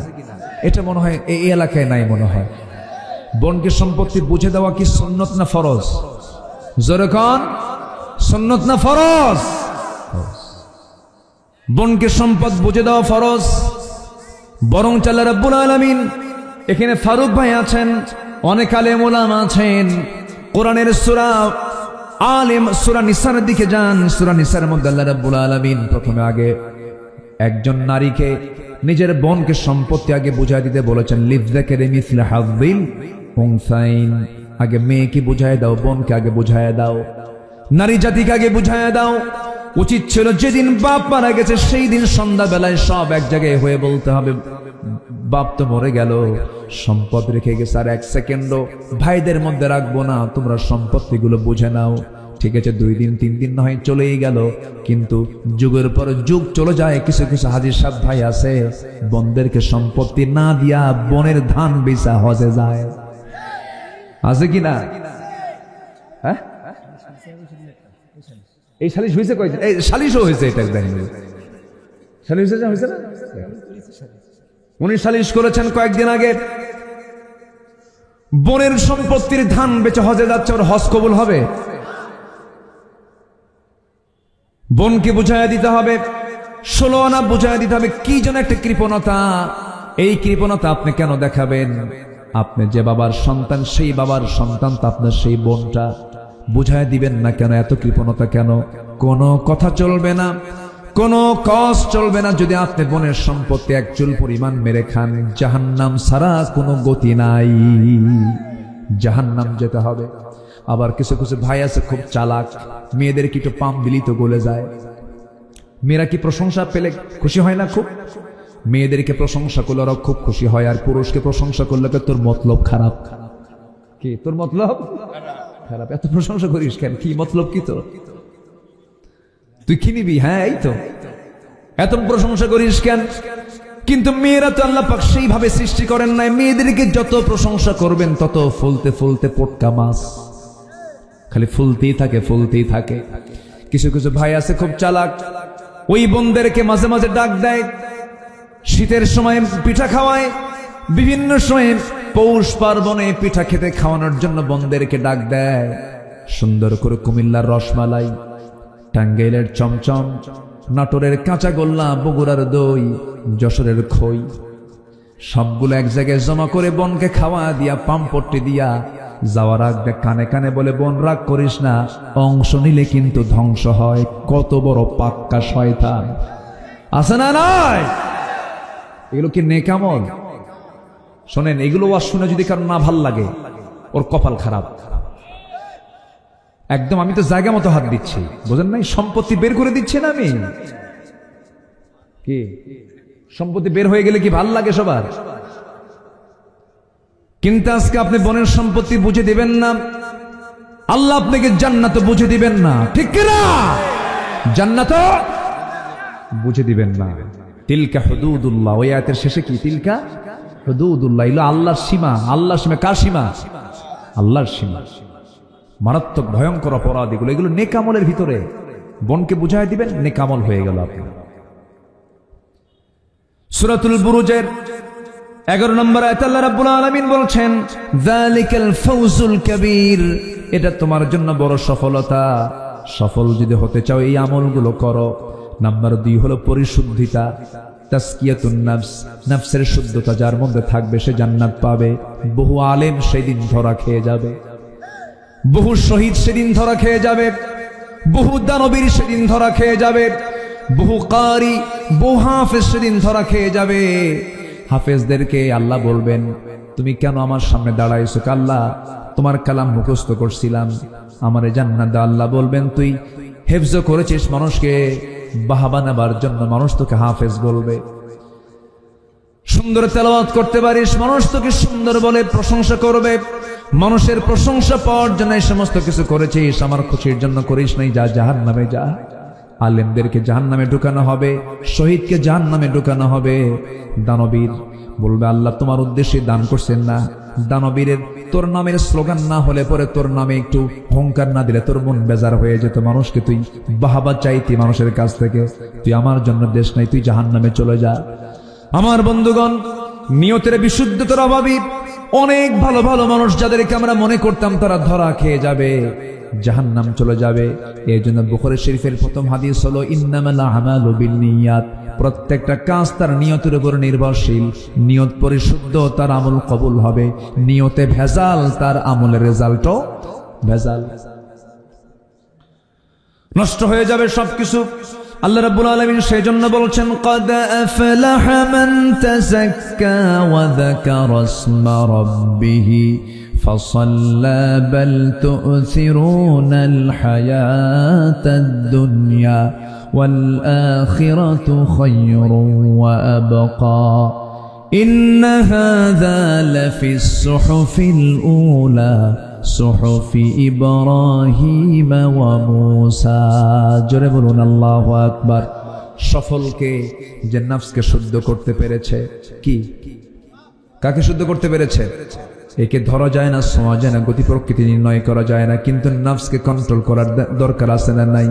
এটা মনে হয় এই এলাকায় নাই। মনে হয় বোনকে সম্পত্তি বুঝে দেওয়া কি সুন্নত না ফরজ? জোরে কোন? সুন্নত না ফরজ? বোনকে সম্পদ বুঝে দেওয়া ফরজ। বরং আল্লাহ রাব্বুল আলামিন, এখানে ফারুক ভাই আছেন, অনেক আলেম ওলামা আছেন, কোরআনের সূরা নিসার দিকে যান। সূরা নিসার মধ্যে আল্লাহ রাব্বুল আলামিন প্রথমে আগে একজন নারীকে নিজের বোনকে সম্পত্তি আগে বুঝাই দিতে বলেছেন, লিযযাকারি মিসলু হাযযিল উনসাইন। আগে মেয়েকে বুঝায় দাও, বোনকে আগে বুঝায় দাও, নারী জাতিকে আগে বুঝায় দাও। উচিত ছিল যেদিন বাপ মারা গেছে সেই দিন সন্ধ্যাবেলায় সব এক জায়গায় হয়ে বলতে হবে, বাপ তো মরে গেল, সম্পদ রেখে গেছে, আর এক সেকেন্ডও ভাইদের মধ্যে রাখবো না, তোমরা সম্পত্তিগুলো বুঝে নাও। ঠিক আছে, 2 দিন 3 দিন নয় চলেই গেল, কিন্তু যুগের পর যুগ চলে যায়। কিছু কিছু হাজির সাহেব ভাই আছে, বোনদেরকে সম্পত্তি না দিয়া বোনের ধান বেচা হজে যায়, আছে কিনা? হ্যাঁ, এই সালিশ হয়েছে কয়েকদিন, এই সালিশও হয়েছে, এটা দেখেন সালিশ হয়েছে না? উনি সালিশ করেছেন কয়েকদিন আগে, বোনের সম্পত্তির ধান বেচে হজে যাচ্ছে, ওর হজ কবুল হবে? বোনকে বুঝাইয়া দিতে হবে, 16 আনা বুঝাইয়া দিতে হবে। কি যেন একটা কৃপণতা, এই কৃপণতা আপনি কেন দেখাবেন? আপনি যে বাবার সন্তান, সেই বাবার সন্তান তো আপনার সেই বোনটা, বুঝায় দিবেন না কেন? এত কৃপণতা কেন? কোনো কথা চলবে না, কোনো কষ্ট চলবে না যদি আপনি বোনের সম্পত্তি এক চুল পরিমাণ মেরে খান। জাহান্নাম ছাড়া কোনো গতি নাই, জাহান্নাম যেতে হবে। আবার কিছু কিছু ভাই আছে খুব চালাক, মেয়েদের কি একটু পাম দিলি তো গলে যায়। মেয়েরা কি প্রশংসা পেলে খুশি হয় না? খুব মেয়েদেরকে প্রশংসা করলে ওরা খুব খুশি হয়, আর পুরুষকে প্রশংসা করলে তোর মতলব খারাপ। কি তোর মতলব খারাপ? এত প্রশংসা করিস কেন? কি মতলব কি তোর? তুই কি নিবি? হ্যাঁ এই তো, এত প্রশংসা করিস কেন? কিন্তু মেয়েরা তো আল্লাহ পাক সেইভাবে সৃষ্টি করেন নাই। মেয়েদেরকে যত প্রশংসা করবেন তত ফুলতে ফুলতে পটকা মাছ, খালি ফুলতেই থাকে, ফুলতেই থাকে। কিছু কিছু ভাই আছে খুব চালাক, ওই বোনদেরকে মাঝে মাঝে ডাক দেয়, শীতের সময় পিঠা খাওয়ায়, বিভিন্ন সময় পৌষ পার্বণে পিঠা খেতে খাওয়ানোর জন্য বোনদেরকে ডাক দেয়। সুন্দর করে কুমিল্লার রসমালাই, টাঙ্গাইলের চমচম, নাটোরের কাঁচা গোল্লা, বগুড়ার দই, যশোরের খই, সবগুলো এক জায়গায় জমা করে বোনকে খাওয়া দিয়া, পাম্পট্টি দিয়া যাওয়ার আগে কানে কানে বলে, বোন রাগ করিস না, অংশ নিলে কিন্তু ধ্বংস হয়। কত বড় পাক্কা শয়তান, আছে না নাই? এগুলো কি নেক আমল? শোনেন, এগুলো ওয়াজ শুনে যদি কারণ না ভাল লাগে, ওর কপাল খারাপ একদম। আমি তো জায়গা মতো হাত দিচ্ছি, বুঝেন নাই? সম্পত্তি বের করে দিচ্ছি না আমি। কি সম্পত্তি বের হয়ে গেলে কি ভাল লাগে সবার? কিন্তু আজকে আপনি বোনের সম্পত্তি বুঝে দিবেন না, আল্লাহ আপনাকে জান্নাত বুঝে দিবেন না, ঠিক কিনা? জান্নাত বুঝে দিবেন না। তিলকা হুদুদুল্লাহ, ওই আয়াতের শেষে কি? তিলকা হুদুদুল্লাহ, এগুলো আল্লাহর সীমা। আল্লাহর সীমা কার সীমা? আল্লাহর সীমা। মারাত্মক ভয়ঙ্কর অপরাধ এগুলো, এগুলো নেক আমলের ভিতরে। বোনকে বুঝাই দিবেন, নেক আমল হয়ে গেল আপনার। সূরাতুল বুরুজের 11 নম্বর আয়াতে আল্লাহ রাব্বুল আলামিন বলছেন, যালিকাল ফাউজুল কাবীর, এটা তোমার জন্য বড় সফলতা। সফল যদি হতে চাও এই আমলগুলো করো। নাম্বার 2 হলো পরিশুদ্ধিতা, তাসকিয়াতুন নাফস, নফসের শুদ্ধতা যার মধ্যে থাকবে সে জান্নাত পাবে। বহু আলেম সেদিন ধরা খেয়ে যাবে, বহু শহীদ সেদিন ধরা খেয়ে যাবে, বহু দানবীর সেদিন ধরা খেয়ে যাবে, বহু কারি, বহু হাফেজ সেদিন ধরা খেয়ে যাবে। হাফেজদেরকে আল্লাহ বলবেন, তুমি কেন আমার সামনে দাঁড়াইছো? আল্লাহ তোমার কালাম মুখস্থ করছিলাম, আমারে জান্নাত দাও। আল্লাহ বলবেন, তুই হেফজ করেছিস, মানুষকে বাহাবা নেবার জন্য মানুষ তোকে হাফেজ বলবে। সুন্দর তেলাওয়াত করতে পারিস, মানুষ তোকে সুন্দর বলে প্রশংসা করবে। মানুষের প্রশংসা পাওয়ার জন্য এই সমস্ত কিছু করেছিস, আমার খুশির জন্য করিস নাই, যা জাহান্নামে যা। আলেমদেরকে জাহান্নামে ঢুকানো হবে, শহীদকে জাহান্নামে ঢুকানো হবে। দানবীর বলবে, আল্লাহ তোমার উদ্দেশ্যে দান করছেন না। দানবীরের তোর নামের স্লোগান না হলে পরে, তোর নামে একটু হুঙ্কার না দিলে তোর মন বেজার হয়ে যেত। মানুষকে তুই বাহাবা চাইতি মানুষের কাছ থেকে, তুই আমার জন্য দেশ নাই, তুই জাহান্নামে চলে যা। আমার বন্ধুগণ, নিয়তের বিশুদ্ধতার অভাবী, অনেক ভালো ভালো মানুষ যাদেরকে আমরা মনে করতাম তারা ধরা খেয়ে যাবে, জাহান্নাম চলে যাবে। এই জন্য বুখারী শরীফের প্রথম হাদিস হলো ইন্নামাল আমালু বিন্নিয়াত, প্রত্যেকটা কাজ তার নিয়তের উপর নির্ভরশীল। নিয়ত পরিশুদ্ধ, তার আমল কবুল হবে। নিয়তে ভেজাল, তার আমলের রেজাল্টও ভেজাল, নষ্ট হয়ে যাবে সবকিছু। আল্লাহ রাব্বুল আলামিন সেই জন্য বলছেন ক্বাদ আফলাহা মান তাযাক্কা ওয়া যাকারা ইসমা রাব্বিহি ফাসাল্লা বাল তু'সিরুনাল হায়াতাদ দুনিয়া ওয়াল আখিরাতু খায়রুন ওয়া আবকা ইন্না হাযা লাফিস সুহুফিল উলা সুহুফি ইব্রাহিম ওয়া মূসা। জোরে বলুন আল্লাহু আকবার। সফলকে যে নফসকে শুদ্ধ করতে পেরেছে, কি কাকে শুদ্ধ করতে পেরেছে? একে ধরা যায় না, ছোঁয়া যায় না, গতি প্রকৃতি নির্ণয় করা যায় না, কিন্তু নফসকে কন্ট্রোল করার দরকার আছে না নাই?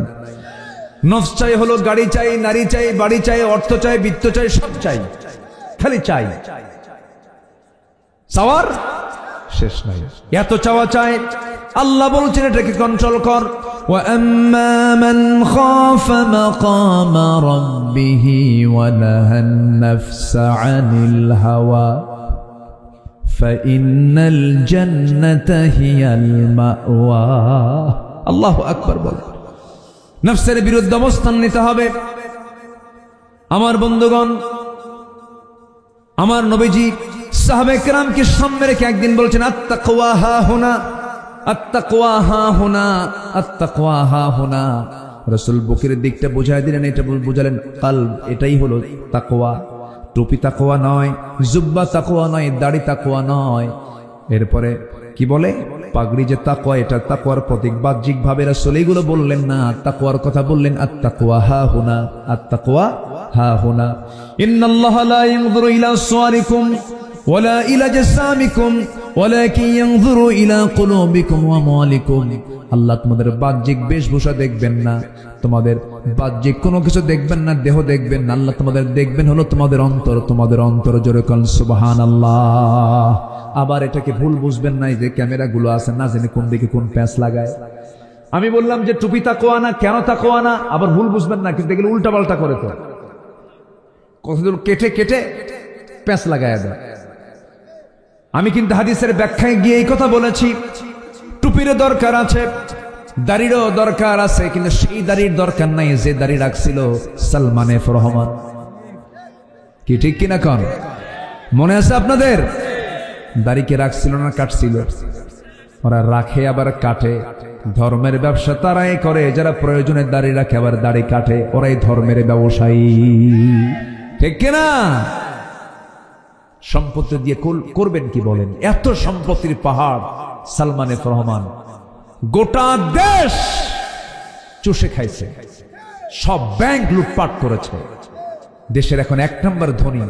নফস চাই হলো গাড়ি চাই, নারী চাই, বাড়ি চাই, অর্থ চাই, বিত্ত চাই, সব চাই, খালি চাই, চাওয়ার শেষ নাই, এত চাওয়া চাই। আল্লাহ বলছেন এটাকে কন্ট্রোল কর। ওয়া আম্মা মান খাফা মাকামা রাব্বিহি ওয়া নাহান নাফসা আনিল হাওয়া ফাইন্নাল জান্নাতা হিয়াল মাওয়া। আল্লাহু আকবার বল। নফসের বিরুদ্ধে অবস্থান নিতে হবে। আমার বন্ধুগণ, আমার নবীজি সাহাবায়ে কেরামকে সামনে রেখে একদিন বলছেন আত্তাকওয়া হা হুনা, আত্তাকওয়া হা হুনা, আত্তাকওয়া হা হুনা। রাসূল বুকের দিকটা বুঝাই দিলেন, এটা বুঝালেন কলব, এটাই হলো তাকওয়া। টুপি তাকওয়া নয়, জুব্বা তাকওয়া নয়, দাড়ি তাকওয়া নয়। এরপরে কি বলে? পাগড়ি যে তাকওয়া, এটা তাকওয়ার প্রতীক। বাহ্যিক ভাবে রাসূল এগুলো বললেন না, তাকওয়ার কথা বললেন। আত্তাকওয়া হা হুনা, আত্তাকওয়া হা হুনা। ইন্নাল্লাহা লা ইয়ানজুরু ইলা সুওয়ারিকুম ওয়ালা ইলা জাসামিকুম ওয়ালাকিন ইয়ানজুরু ইলা কুলুবিকুম ওয়া আমওয়ালিকুম। আল্লাহ তোমাদের বাহ্যিক বেশভূষা দেখবেন না, তোমাদের বাহ্যিক কোনো কিছু দেখবেন না, দেহ দেখবেন না। আল্লাহ তোমাদের দেখবেন হলো তোমাদের অন্তর, তোমাদের অন্তর। জোরে বলেন সুবহানাল্লাহ। আবার এটাকে ভুল বুঝবেন না, যে ক্যামেরাগুলো আছে না জানি কোন দিকে কোন প্যাঁচ লাগায়। আমি বললাম যে টুপি তাকওয়া না, কেন তাকওয়া না, আবার ভুল বুঝবেন না, কিন্তু এগুলো উল্টা পাল্টা করে তো কতদূর কেটে কেটে প্যাঁচ লাগায় দেয়। আমি কিন্তু হাদিসের ব্যাখ্যায় গিয়ে এই কথা বলেছি, টুপিরও দরকার আছে, দাড়িরও দরকার আছে, কিন্তু সেই দাড়ির দরকার নাই যে দাড়ি রাখছিল সালমান এফ রহমান। কি ঠিক কিনা কন? মনে আছে আপনাদের? দাড়িকে রাখছিল না কাটছিল? ওরা রাখে আবার কাটে। ধর্মের ব্যবসা তারাই করে যারা প্রয়োজনে দাড়ি রাখে আবার দাড়ি কাটে, ওরাই ধর্মের ব্যবসায়ী। ঠিক কিনা? সম্পত্তি দিয়ে করবেন কি বলেন? এত সম্পত্তির পাহাড় সালমান এফ রহমান গোটা দেশ চুষে খাইছে, সব ব্যাংক লুটপাট করেছে, দেশের এখন 1 নম্বর ধনী।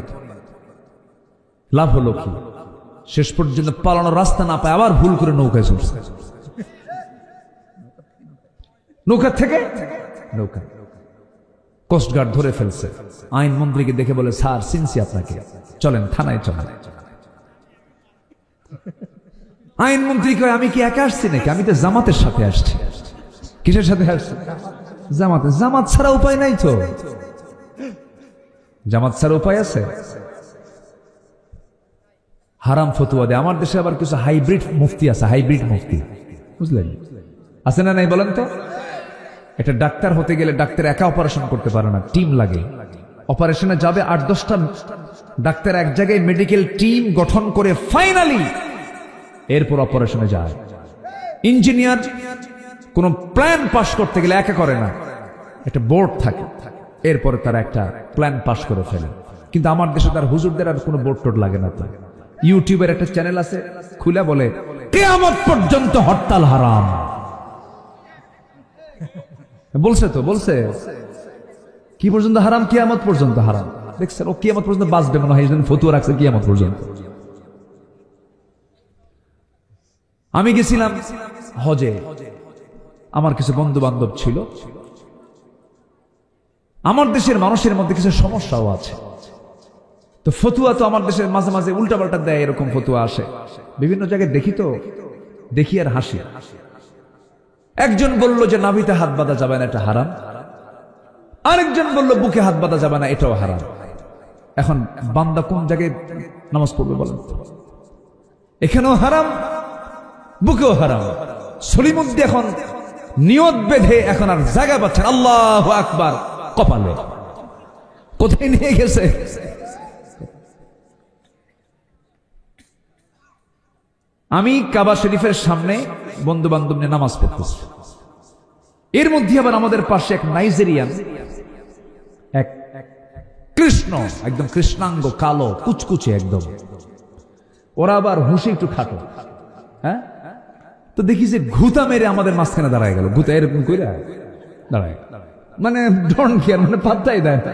লাভ হলো কি? শেষ পর্যন্ত পালানোর রাস্তা না পায় আবার ভুল করে নৌকায় চড়ছে। নৌকা থেকে নৌকা কোস্টগার্ড ধরে ফেলছে। আইন মন্ত্রীকে দেখে বলে, স্যার চিনছি আপনাকে, চলেন থানায় চলেন। আইন মন্ত্রী কয়, আমি কি একা আসছি নাকি? আমি তো জামাতের সাথে আসছি। কিসের সাথে আসছি? জামাতে। জামাত ছাড়া উপায় নাই তো। জামাত ছাড়া উপায় আছে? হারাম ফতুয়া দেয়। আমার দেশে আবার কিছু হাইব্রিড মুফতি আছে, হাইব্রিড মুফতি, বুঝলেন? আছে না নাই বলেন তো? একটা ডাক্তার হতে গেলে ডাক্তার একা অপারেশন করতে পারে না, টিম লাগে। অপারেশনে যাবে 8-10টা ডাক্তার এক জায়গায় মেডিকেল টিম গঠন করে ফাইনালি এরপর অপারেশনে যায়। ইঞ্জিনিয়ার কোন প্ল্যান পাস করতে গেলে একা করে না, একটা বোর্ড থাকে, এরপরে তারা একটা প্ল্যান পাস করে ফেলে। কিন্তু আমার দেশে তার হুজুরদের আর কোনো বোর্ড টোড লাগে না। তো ইউটিউবের একটা চ্যানেল আছে, খুলে বলে কিয়ামত পর্যন্ত হরতাল হারাম। বলছে তো, বলছে কি পর্যন্ত হারাম? কিয়ামত পর্যন্ত হারাম। দেখছেন, ও কিয়ামত পর্যন্ত বাঁচবে মনে হয়, ফতুয়া রাখছে কিয়ামত পর্যন্ত। আমি গেছিলাম হজে, আমার কিছু বন্ধু বান্ধব ছিল। আমার দেশের মানুষের মধ্যে কিছু সমস্যাও আছে। তো ফতুয়া তো আমার দেশে মাঝে মাঝে উল্টাপাল্টা দেয়, এরকম ফতুয়া আসে বিভিন্ন জায়গায় দেখি, তো দেখি আর হাসি। একজন বলল যে নাভিতে হাত বাঁধা যাবে না, এটা হারাম। আরেকজন বলল বুকে হাত বাঁধা যাবে না, এটাও হারাম। এখন বান্দা কোন জায়গায় নামাজ পড়বে বলেন? এখানেও হারাম, বুকেও হারাম। সলিমুদ্দি এখন নিয়ত বেঁধে এখন আর জায়গা পাচ্ছেন আল্লাহু আকবার কপালে। কোথায় নিয়ে গেছে? আমি কাবা শরীফের সামনে বন্ধু বান্ধব নিয়ে নামাজ পড়তেছি। এর মধ্যে আবার আমাদের পাশে এক নাইজেরিয়ান, এক কৃষ্ণ, একদম কৃষ্ণাঙ্গ, কালো, কুচকুচে একদম। ওরা আবার হুঁশে একটু খাটো। হ্যাঁ, তো দেখি যে ঘুতা মেরে আমাদের মাঝখানে দাঁড়ায় গেল। ঘুতা এরকম করে দাঁড়ায়, মানে ডন কেয়ার, মানে পাত্তাই দেয় না,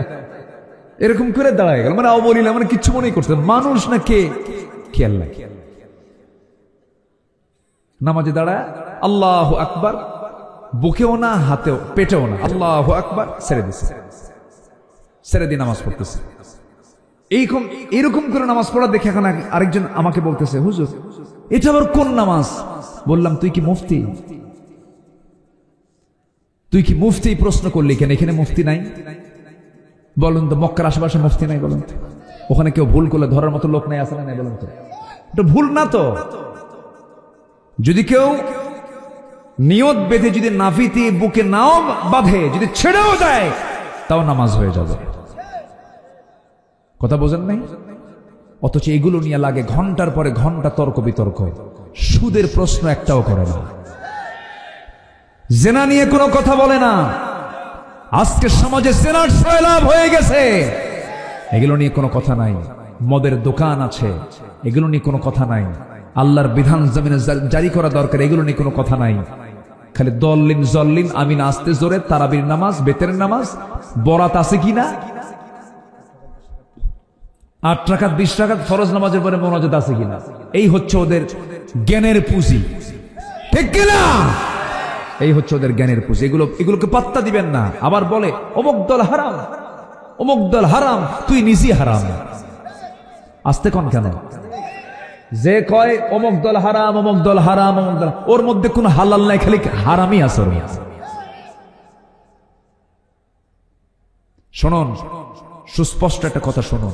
এরকম করে দাঁড়ায় গেল, মানে অবলীলা, মানে কিচ্ছু মনেই করছে মানুষ না কে, খেয়াল নাই। নামাজে দাঁড়ায় আল্লাহু আকবার, বুকেও না, হাতেও, পেটেও না, আল্লাহু আকবার, ছেড়ে দিছে, ছেড়ে দিয়ে নামাজ পড়তেছে। এরকম করে নামাজ পড়া দেখে এখন আরেকজন আমাকে বলতেছে, হুজুর এটা আবার কোন নামাজ? বললাম, তুই কি মুফতি? তুই কি মুফতি প্রশ্ন করলি কেন? এখানে মুফতি নাই? বলুন তো, মক্কার আশেপাশে মুফতি নাই? বলুন তো, ওখানে কেউ ভুল করলে ধরার মতো লোক নাই, আসলে নাই? বলুন তো, এটা ভুল না তো? যদি কেউ নিয়ত বেঁধে যদি নাভিতে বুকে নাও বাঁধে, যদি ছেড়েও দেয়, তাও নামাজ হয়ে যাবে। কথা বোঝেন নাই? অথচ এগুলো নিয়ে লাগে ঘন্টার পরে ঘন্টা তর্ক বিতর্ক। সুদের প্রশ্ন একটাও করে না, জেনা নিয়ে কোনো কথা বলে না। আজকে সমাজে জেনার সয়লাভ হয়ে গেছে, এগুলো নিয়ে কোনো কথা নাই। মদের দোকান আছে, এগুলো নিয়ে কোনো কথা নাই। আল্লাহর বিধান জমিনে জারি করা দরকার, এগুলো নিয়ে কোনো কথা নাই। খালি দল্লিন জল্লিন, আমিন আসতে জোরে, তারাবির নামাজ, বেতের নামাজ, বরাত আছে কিনা, 8 রাকাত 20 রাকাত ফরজ নামাজের পরে মোনাজাত আছে কিনা, এই হচ্ছে ওদের জ্ঞানের পুঁজি, ঠিক কিনা? এই হচ্ছে ওদের জ্ঞানের পুঁজি। এগুলোকে পাত্তা দিবেন না। আবার বলে অমুক দল হারাম, অমুক দল হারাম, তুই নিজেই হারাম। আসতে কোন কেন? যে কয় অমুক দল হারাম, অমুক দল হারাম, অমুক দল, ওর মধ্যে কোনো হালাল নাই, খালি হারামই আছে। শুনুন, সুস্পষ্ট একটা কথা শুনুন।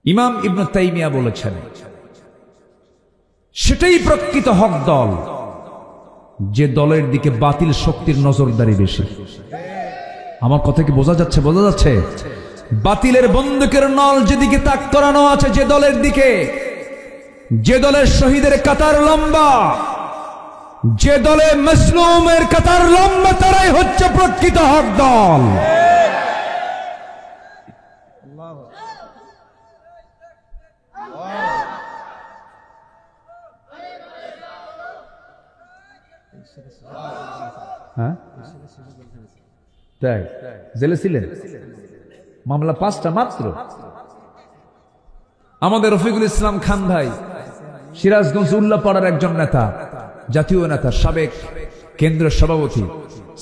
ইমাম ইবনে তাইমিয়া বলেছেন, সেটাই প্রকৃত হক দল যে দলের দিকে বাতিল শক্তির নজরদারি বেশি। আমার কথা কি বোঝা যাচ্ছে? বোঝা যাচ্ছে? বাতিলের বন্দুকের নল যেদিকে তাক করানো আছে, যে দলের দিকে, যে দলের শহীদের কাতার লম্বা, যে দলে মজলুমের কাতার লম্বা, তারাই হচ্ছে প্রকৃত হক দল। হ্যাঁ, তাই জেলে ছিলেন? মামলা 5টা মাত্র। আমাদের রফিকুল ইসলাম খান ভাই, সিরাজগঞ্জ উল্লাপাড়ার একজন নেতা, জাতীয় নেতা, সাবেক কেন্দ্রীয় সভাপতি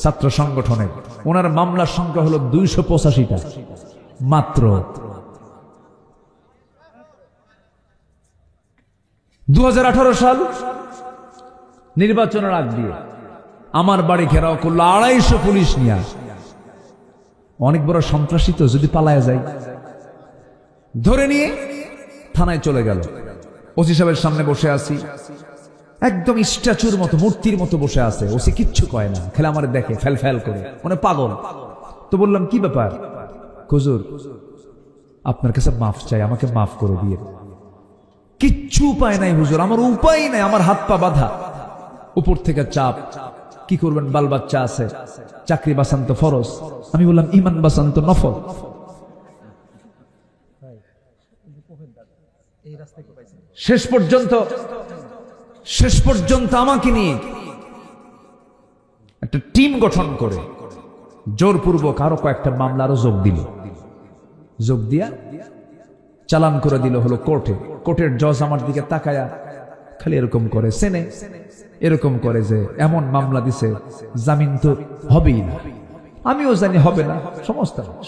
ছাত্র সংগঠনের, ওনার মামলার সংখ্যা হলো 285টা মাত্র। 2018 সাল নির্বাচনের আগ দিয়ে আমার বাড়ি ঘেরাও করলো 250 পুলিশ নিয়ে। অনেক বড় সন্ত্রাসী তো, যদি পালায় যায়, ধরে নিয়ে থানায় চলে গেল। ওসি সাহেবের সামনে বসে আছি, একদম স্ট্যাচুর মতো, মূর্তির মতো বসে আছে। ওসি কিচ্ছু কয় না, খেলে আমার দেখে ফেল ফেল করে, মানে পাগল। তো বললাম, কি ব্যাপার? হুজুর আপনার কাছে মাফ চাই, আমাকে মাফ করে দিয়ে। কিচ্ছু উপায় নাই হুজুর, আমার উপায় নাই, আমার হাত পা বাঁধা, উপর থেকে চাপ, কি করবেন, বাল বাচ্চা আছে, চাকরি বাঁচান তো ফরজ। আমি বললাম, ইমান বাঁচান তো নফল। শেষ পর্যন্ত আমাকে নিয়ে একটা টিম গঠন করে জোরপূর্বক আরো কয়েকটা মামলা আরো যোগ দিয়া চালান করে দিল হলো কোর্টে। কোর্টের জজ আমার দিকে তাকায়া খালি এরকম করে, সেনে এরকম করে যে এমন মামলা দিছে, জামিন তো হবেই না। আমিও জানি হবে না,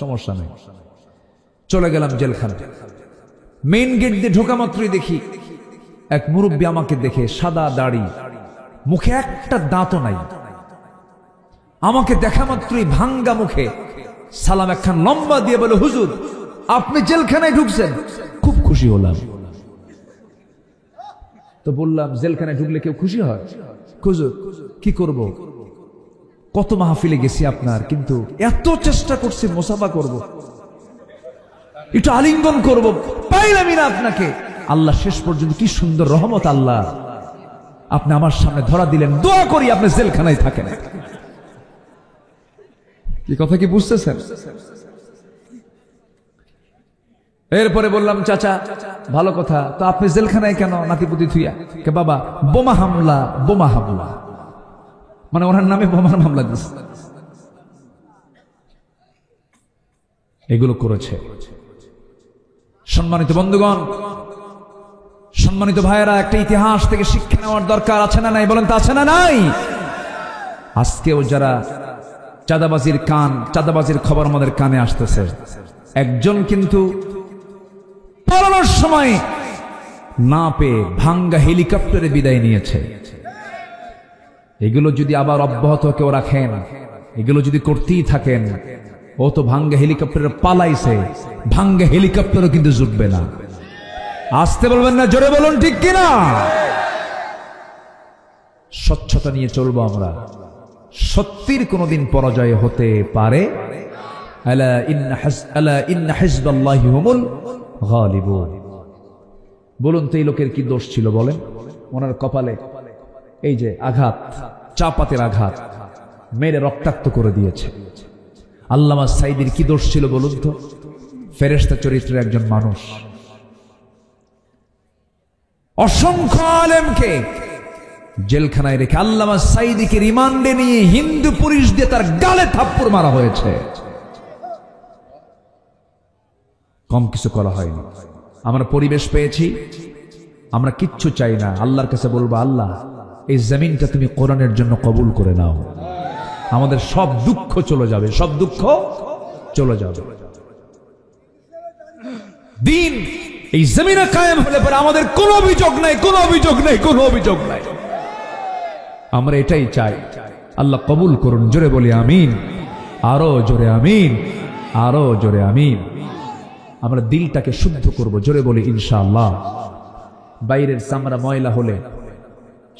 সমস্যা নেই। চলে গেলাম জেলখানা। মেইন গেট দিয়ে ঢোকা মাত্রই দেখি এক মুরব্বী আমাকে দেখে, সাদা দাড়ি, মুখে একটা দাঁতও নাই। আমাকে দেখা মাত্রই ভাঙ্গা মুখে সালাম একখান লম্বা দিয়ে বলে, হুজুর আপনি জেলখানায় ঢুকছেন? খুব খুশি হলাম। তো বললাম, জেলখানায় ঢুকলে কেউ খুশি হয়? হুজুর কি করব, কত মাহফিলে গেছি আপনার, কিন্তু এত চেষ্টা করছি মুসাফা করব, একটু আলিঙ্গন করব, পাইলামই না আপনাকে। আল্লাহ শেষ পর্যন্ত কি সুন্দর রহমত, আল্লাহ আপনি আমার সামনে ধরা দিলেন, দোয়া করি আপনি জেলখানায় থাকেন। কি কথা কি বুঝতেছেন? এরপরে বললাম, চাচা ভালো কথা, তো আপনি জেলখানায় কেন নাতিপুতি থুইয়া? কে বাবা, বোমা হামলা, বোমা হামলা, মানে ওনার নামে বোমার মামলা দিচ্ছে। এগুলো করেছে। সম্মানিত বন্ধুগণ, সম্মানিত ভাইয়েরা, একটা ইতিহাস থেকে শিক্ষা নেওয়ার দরকার আছে না নাই? বলেন তো আছে না নাই? আজকেও যারা চাঁদাবাজির খবর আমাদের কানে আসতেছে, একজন কিন্তু পালানোর সময় না পেয়ে ভাঙ্গা হেলিকপ্টারে বিদায় নিয়েছে। এগুলো যদি আবার অব্যাহত কেউ রাখেন, এগুলো যদি করতেই থাকেন, ও তো ভাঙ্গা হেলিকপ্টারে পালাইছে, ভাঙ্গা হেলিকপ্টারও কিন্তু জুটবে না। আসতে বলবেন না, জোরে বলুন ঠিক কিনা? স্বচ্ছতা নিয়ে চলবো আমরা। সত্যির কোনদিন পরাজয় হতে পারে। আলা ইন্না হিজবাল্লাহি হুমুল গালিবুন। বলুন তো এই লোকের কি দোষ ছিল বলেন? ওনার কপালে এই যে আঘাত, চাপাতের আঘাত মেরে রক্তাক্ত করে দিয়েছে। আল্লামা সাঈদীর কি দোষ ছিল বলুন তো? ফেরেশতা চরিত্রের একজন মানুষ। অসংখ্য আলেমকে জেলখানায় রেখে আল্লামা সাঈদীকে রিমান্ডে নিয়ে হিন্দু পুলিশ দিয়ে তার গালে থাপ্পড় মারা হয়েছে। কম কিছু করা হয়নি। আমরা পরিবেশ পেয়েছি, আমরা কিচ্ছু চাই না। আল্লাহর কাছে বলবো, আল্লাহ এই জমিনটা তুমি কোরআনের জন্য কবুল করে নাও। আমাদের সব দুঃখ চলে যাবে, সব দুঃখ চলে যাবে। দিন এই জমিনে কায়েম হলে পরে আমাদের কোনো অভিযোগ নাই, কোনো অভিযোগ নাই, কোনো অভিযোগ নাই। আমরা এটাই চাই। আল্লাহ কবুল করুন। জোরে বলি আমিন, আরো জোরে আমিন, আরো জোরে আমিন। আমরা দিলটাকে শুদ্ধ করব, জোরে বলি ইনশাআল্লাহ। বাইরের চামড়া ময়লা হলে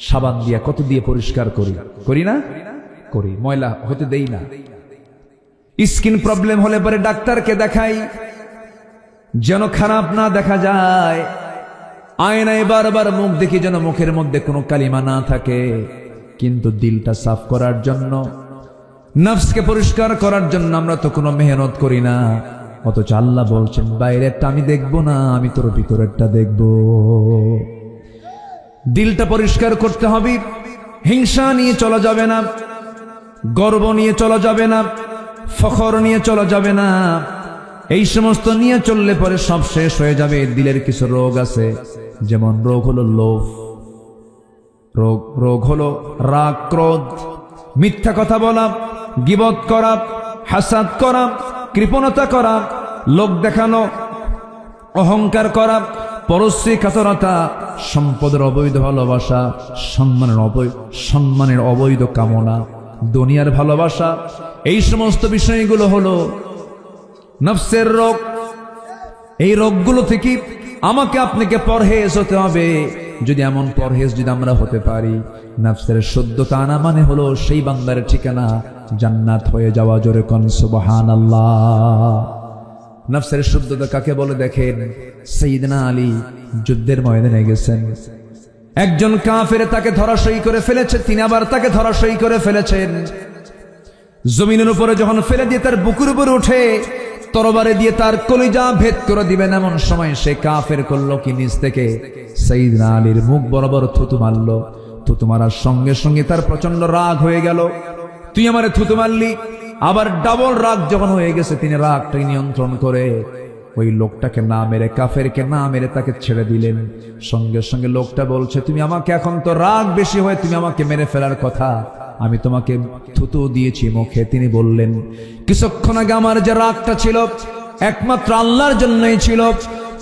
সাবান দিয়া কত দিয়ে পরিষ্কার করি, করি না? করি, ময়লা হতে দেই না। স্কিন প্রবলেম হলে পরে ডাক্তারকে দেখাই যেন খারাপ না দেখা যায়। আয়নায় বারবার মুখ দেখি যেন মুখের মধ্যে কোনো কালিমা না থাকে। কিন্তু দিলটা সাফ করার জন্য, নফসকে পরিষ্কার করার জন্য আমরা তো কোনো মেহনত করি না। অথচ আল্লাহ বলছেন, বাইরেরটা আমি দেখবো না, আমি তোর ভিতরেরটা দেখবো। দিলটা পরিষ্কার করতে হবে। হিংসা নিয়ে চলা যাবে না, গর্ব নিয়ে চলা যাবে না, ফখর নিয়ে চলা যাবে না। এই সমস্ত নিয়ে চললে পরে সব শেষ হয়ে যাবে। দিলের কিছু রোগ আছে, যেমন রোগ হলো লোভ, রোগ হলো রাগ, ক্রোধ, মিথ্যা কথা বলা, গীবত করা, হাসাদ করা, কৃপণতা করা, লোক দেখানো, অহংকার করা, পরশ্রী কাতরতা, সম্পদের অবৈধ ভালোবাসা, সম্মানের অবৈধ কামনা, দুনিয়ার ভালোবাসা। এই সমস্ত বিষয়গুলো হলো নফসের রোগ। এই রোগগুলো থেকে আমাকে আপনাকে পরহেজ হতে হবে। যদি এমন পরহেজ যদি আমরা হতে পারি, নফসের শুদ্ধতা আনা মানে হলো সেই বান্দার ঠিকানা জান্নাত হয়ে যাওয়া। জোরে কোন সুবহানাল্লাহ। নফসের শুদ্ধতা কাকে বলে দেখেন, সাইয়েদনা আলী যুদ্ধের ময়দানে গেছেন, একজন কাফের তাকে ধরাশয়ী করে ফেলেছে, তিনি আবার তাকে ধরাশয়ী করে ফেলেছেন। জমিনের উপরে যখন ফেলে দিয়ে তার বুকের উপর উঠে তরবারে দিয়ে তার কলিজা ভেদ করে দিবেন, এমন সময় সে কাফের করলো কি, নিজ থেকে সাইয়েদনা আলীর মুখ বরাবর থুতু মারলো। থুতু মারার সঙ্গে সঙ্গে তার প্রচন্ড রাগ হয়ে গেল, তুই আমারে থুতু মারলি। আবার ডাবল রাগ যখন হয়ে গেছে, তিনি রাগটাকে নিয়ন্ত্রণ করে ওই লোকটাকে না মেরে, কাফেরকে না মেরে তাকে ছেড়ে দিলেন। সঙ্গে সঙ্গে লোকটা বলছে, তুমি আমাকে, এখন তো রাগ বেশি হয়ে তুমি আমাকে মেরে ফেলার কথা, আমি তোমাকে থুতু দিয়েছি মুখে। তিনি বললেন, কিছুক্ষণ আগে আমার যে রাগটা ছিল একমাত্র আল্লাহর জন্যই ছিল।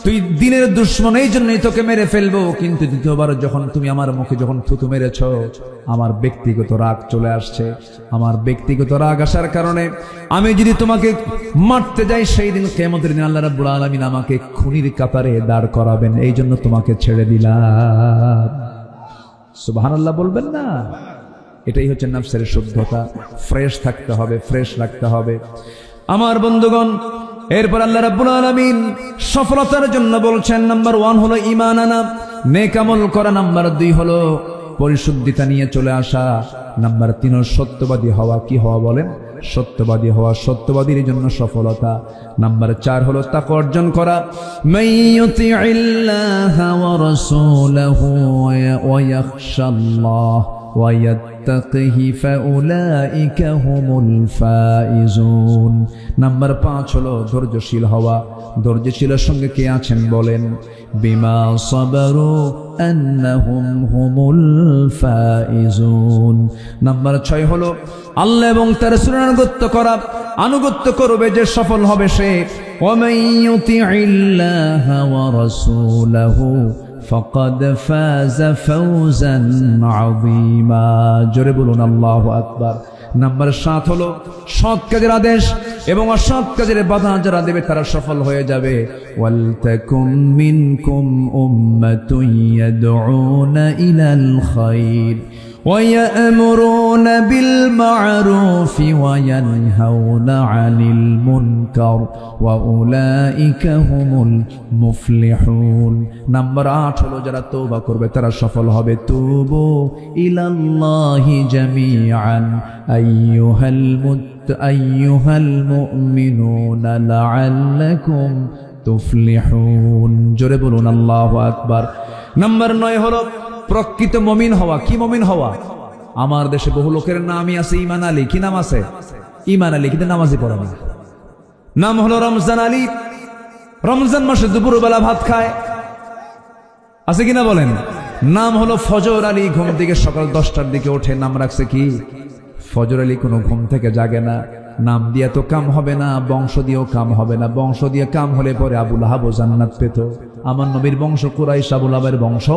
তুই দিনের দুশ্মন, এই জন্যই তোকে মেরে ফেলবো। কিন্তু দ্বিতীয়বার যখন তুমি আমার মুখে যখন থুতু মেরেছ, আমার ব্যক্তিগত রাগ চলে আসছে। আমার ব্যক্তিগত রাগ আসার কারণে আমি যদি তোমাকে মারতে যাই, সেই দিন কিয়ামতের দিন আল্লাহ রাব্বুল আলামিন আমাকে খুনির কাতারে দাঁড় করাবেন। এই জন্য তোমাকে ছেড়ে দিলাম। সুবহানাল্লাহ বলবেন না? এটাই হচ্ছে নফসের শুদ্ধতা। ফ্রেশ থাকতে হবে, ফ্রেশ রাখতে হবে আমার বন্ধুগণ। এরপর আল্লাহ রাব্বুল আলামিন সফলতার জন্য বলছেন, নাম্বার 1 হলো ঈমান আনা, নেক আমল করা। নাম্বার 2 হলো পরিশুদ্ধিতা নিয়ে চলে আসা। নাম্বার 3 হলো সত্যবাদী হওয়া। কি হওয়া বলেন? সত্যবাদী হওয়া। সত্যবাদীর জন্য সফলতা। নাম্বার 4 হলো তাকওয়া অর্জন করা। মাইয়ুতিইল্লাহা ওয়া রাসূলাহু ওয়া ইয়াখশাল্লাহ ওয়া ইয়াত্তাকিহি ফাউলাইকা হুমুল ফাইজুন। নাম্বার 5 হলো ধৈর্যশীল হওয়া। ধৈর্যশীলের সঙ্গে কে আছেন বলেন? বিমা সাবারু আন্নাহুম হুমুল ফাইজুন। নাম্বার 6 হলো আল্লাহ এবং তার রাসূলের আনুগত্য করা। আনুগত্য করবে যে সফল হবে সে। ওয়া মাইয়ুতিইল্লাহা ওয়া রাসূলাহু ফাকাদ ফাযা ফাওজান আযীমা। জোরে বলুন আল্লাহু আকবার। নাম্বার 7 হলো সৎ কাজের আদেশ এবং অসৎ কাজের বাধা যারা দেবে তারা সফল হয়ে যাবে। ওয়ালতাকুম মিনকুম উম্মাতুন ইয়াদউনা ইলাল খায়র ويأمرون بالمعروف وينهون عن المنكر وأولئك هم المفلحون। নাম্বার 8 হলো যারা তওবা করবে তারা সফল হবে। তুবু ইলাল্লাহি জামিআন আইয়ুহাল মুমিনুনা লাআল্লাকুম তুফলিহুন। জোরে বলুন আল্লাহু আকবার। নাম্বার 9 হলো প্রকৃত মুমিন হওয়া। কি মুমিন হওয়া? আমার দেশে বহু লোকের নামই আছে ঈমান আলী। কি নাম আছে? ঈমান আলী, কিন্তু নামাজই পড়ে না। নাম হলো রমজান আলী। রমজান মাসে দুপুরবেলা ভাত খায়, আছে কিনা বলেন? নাম হলো ফজর আলী। ঘুম থেকে সকাল 10টার দিকে ওঠে। নাম রাখছে কি? ফজর আলী। কোনো ঘুম থেকে জাগে না। নাম দিয়ে তো কাম হবে না, বংশ দিয়েও কাম হবে না। বংশ দিয়ে কাম হলে পরে আবু লাহাব জান্নাত পেত। আমার নবীর বংশ কুরাইশ, আবু লাহাবের বংশ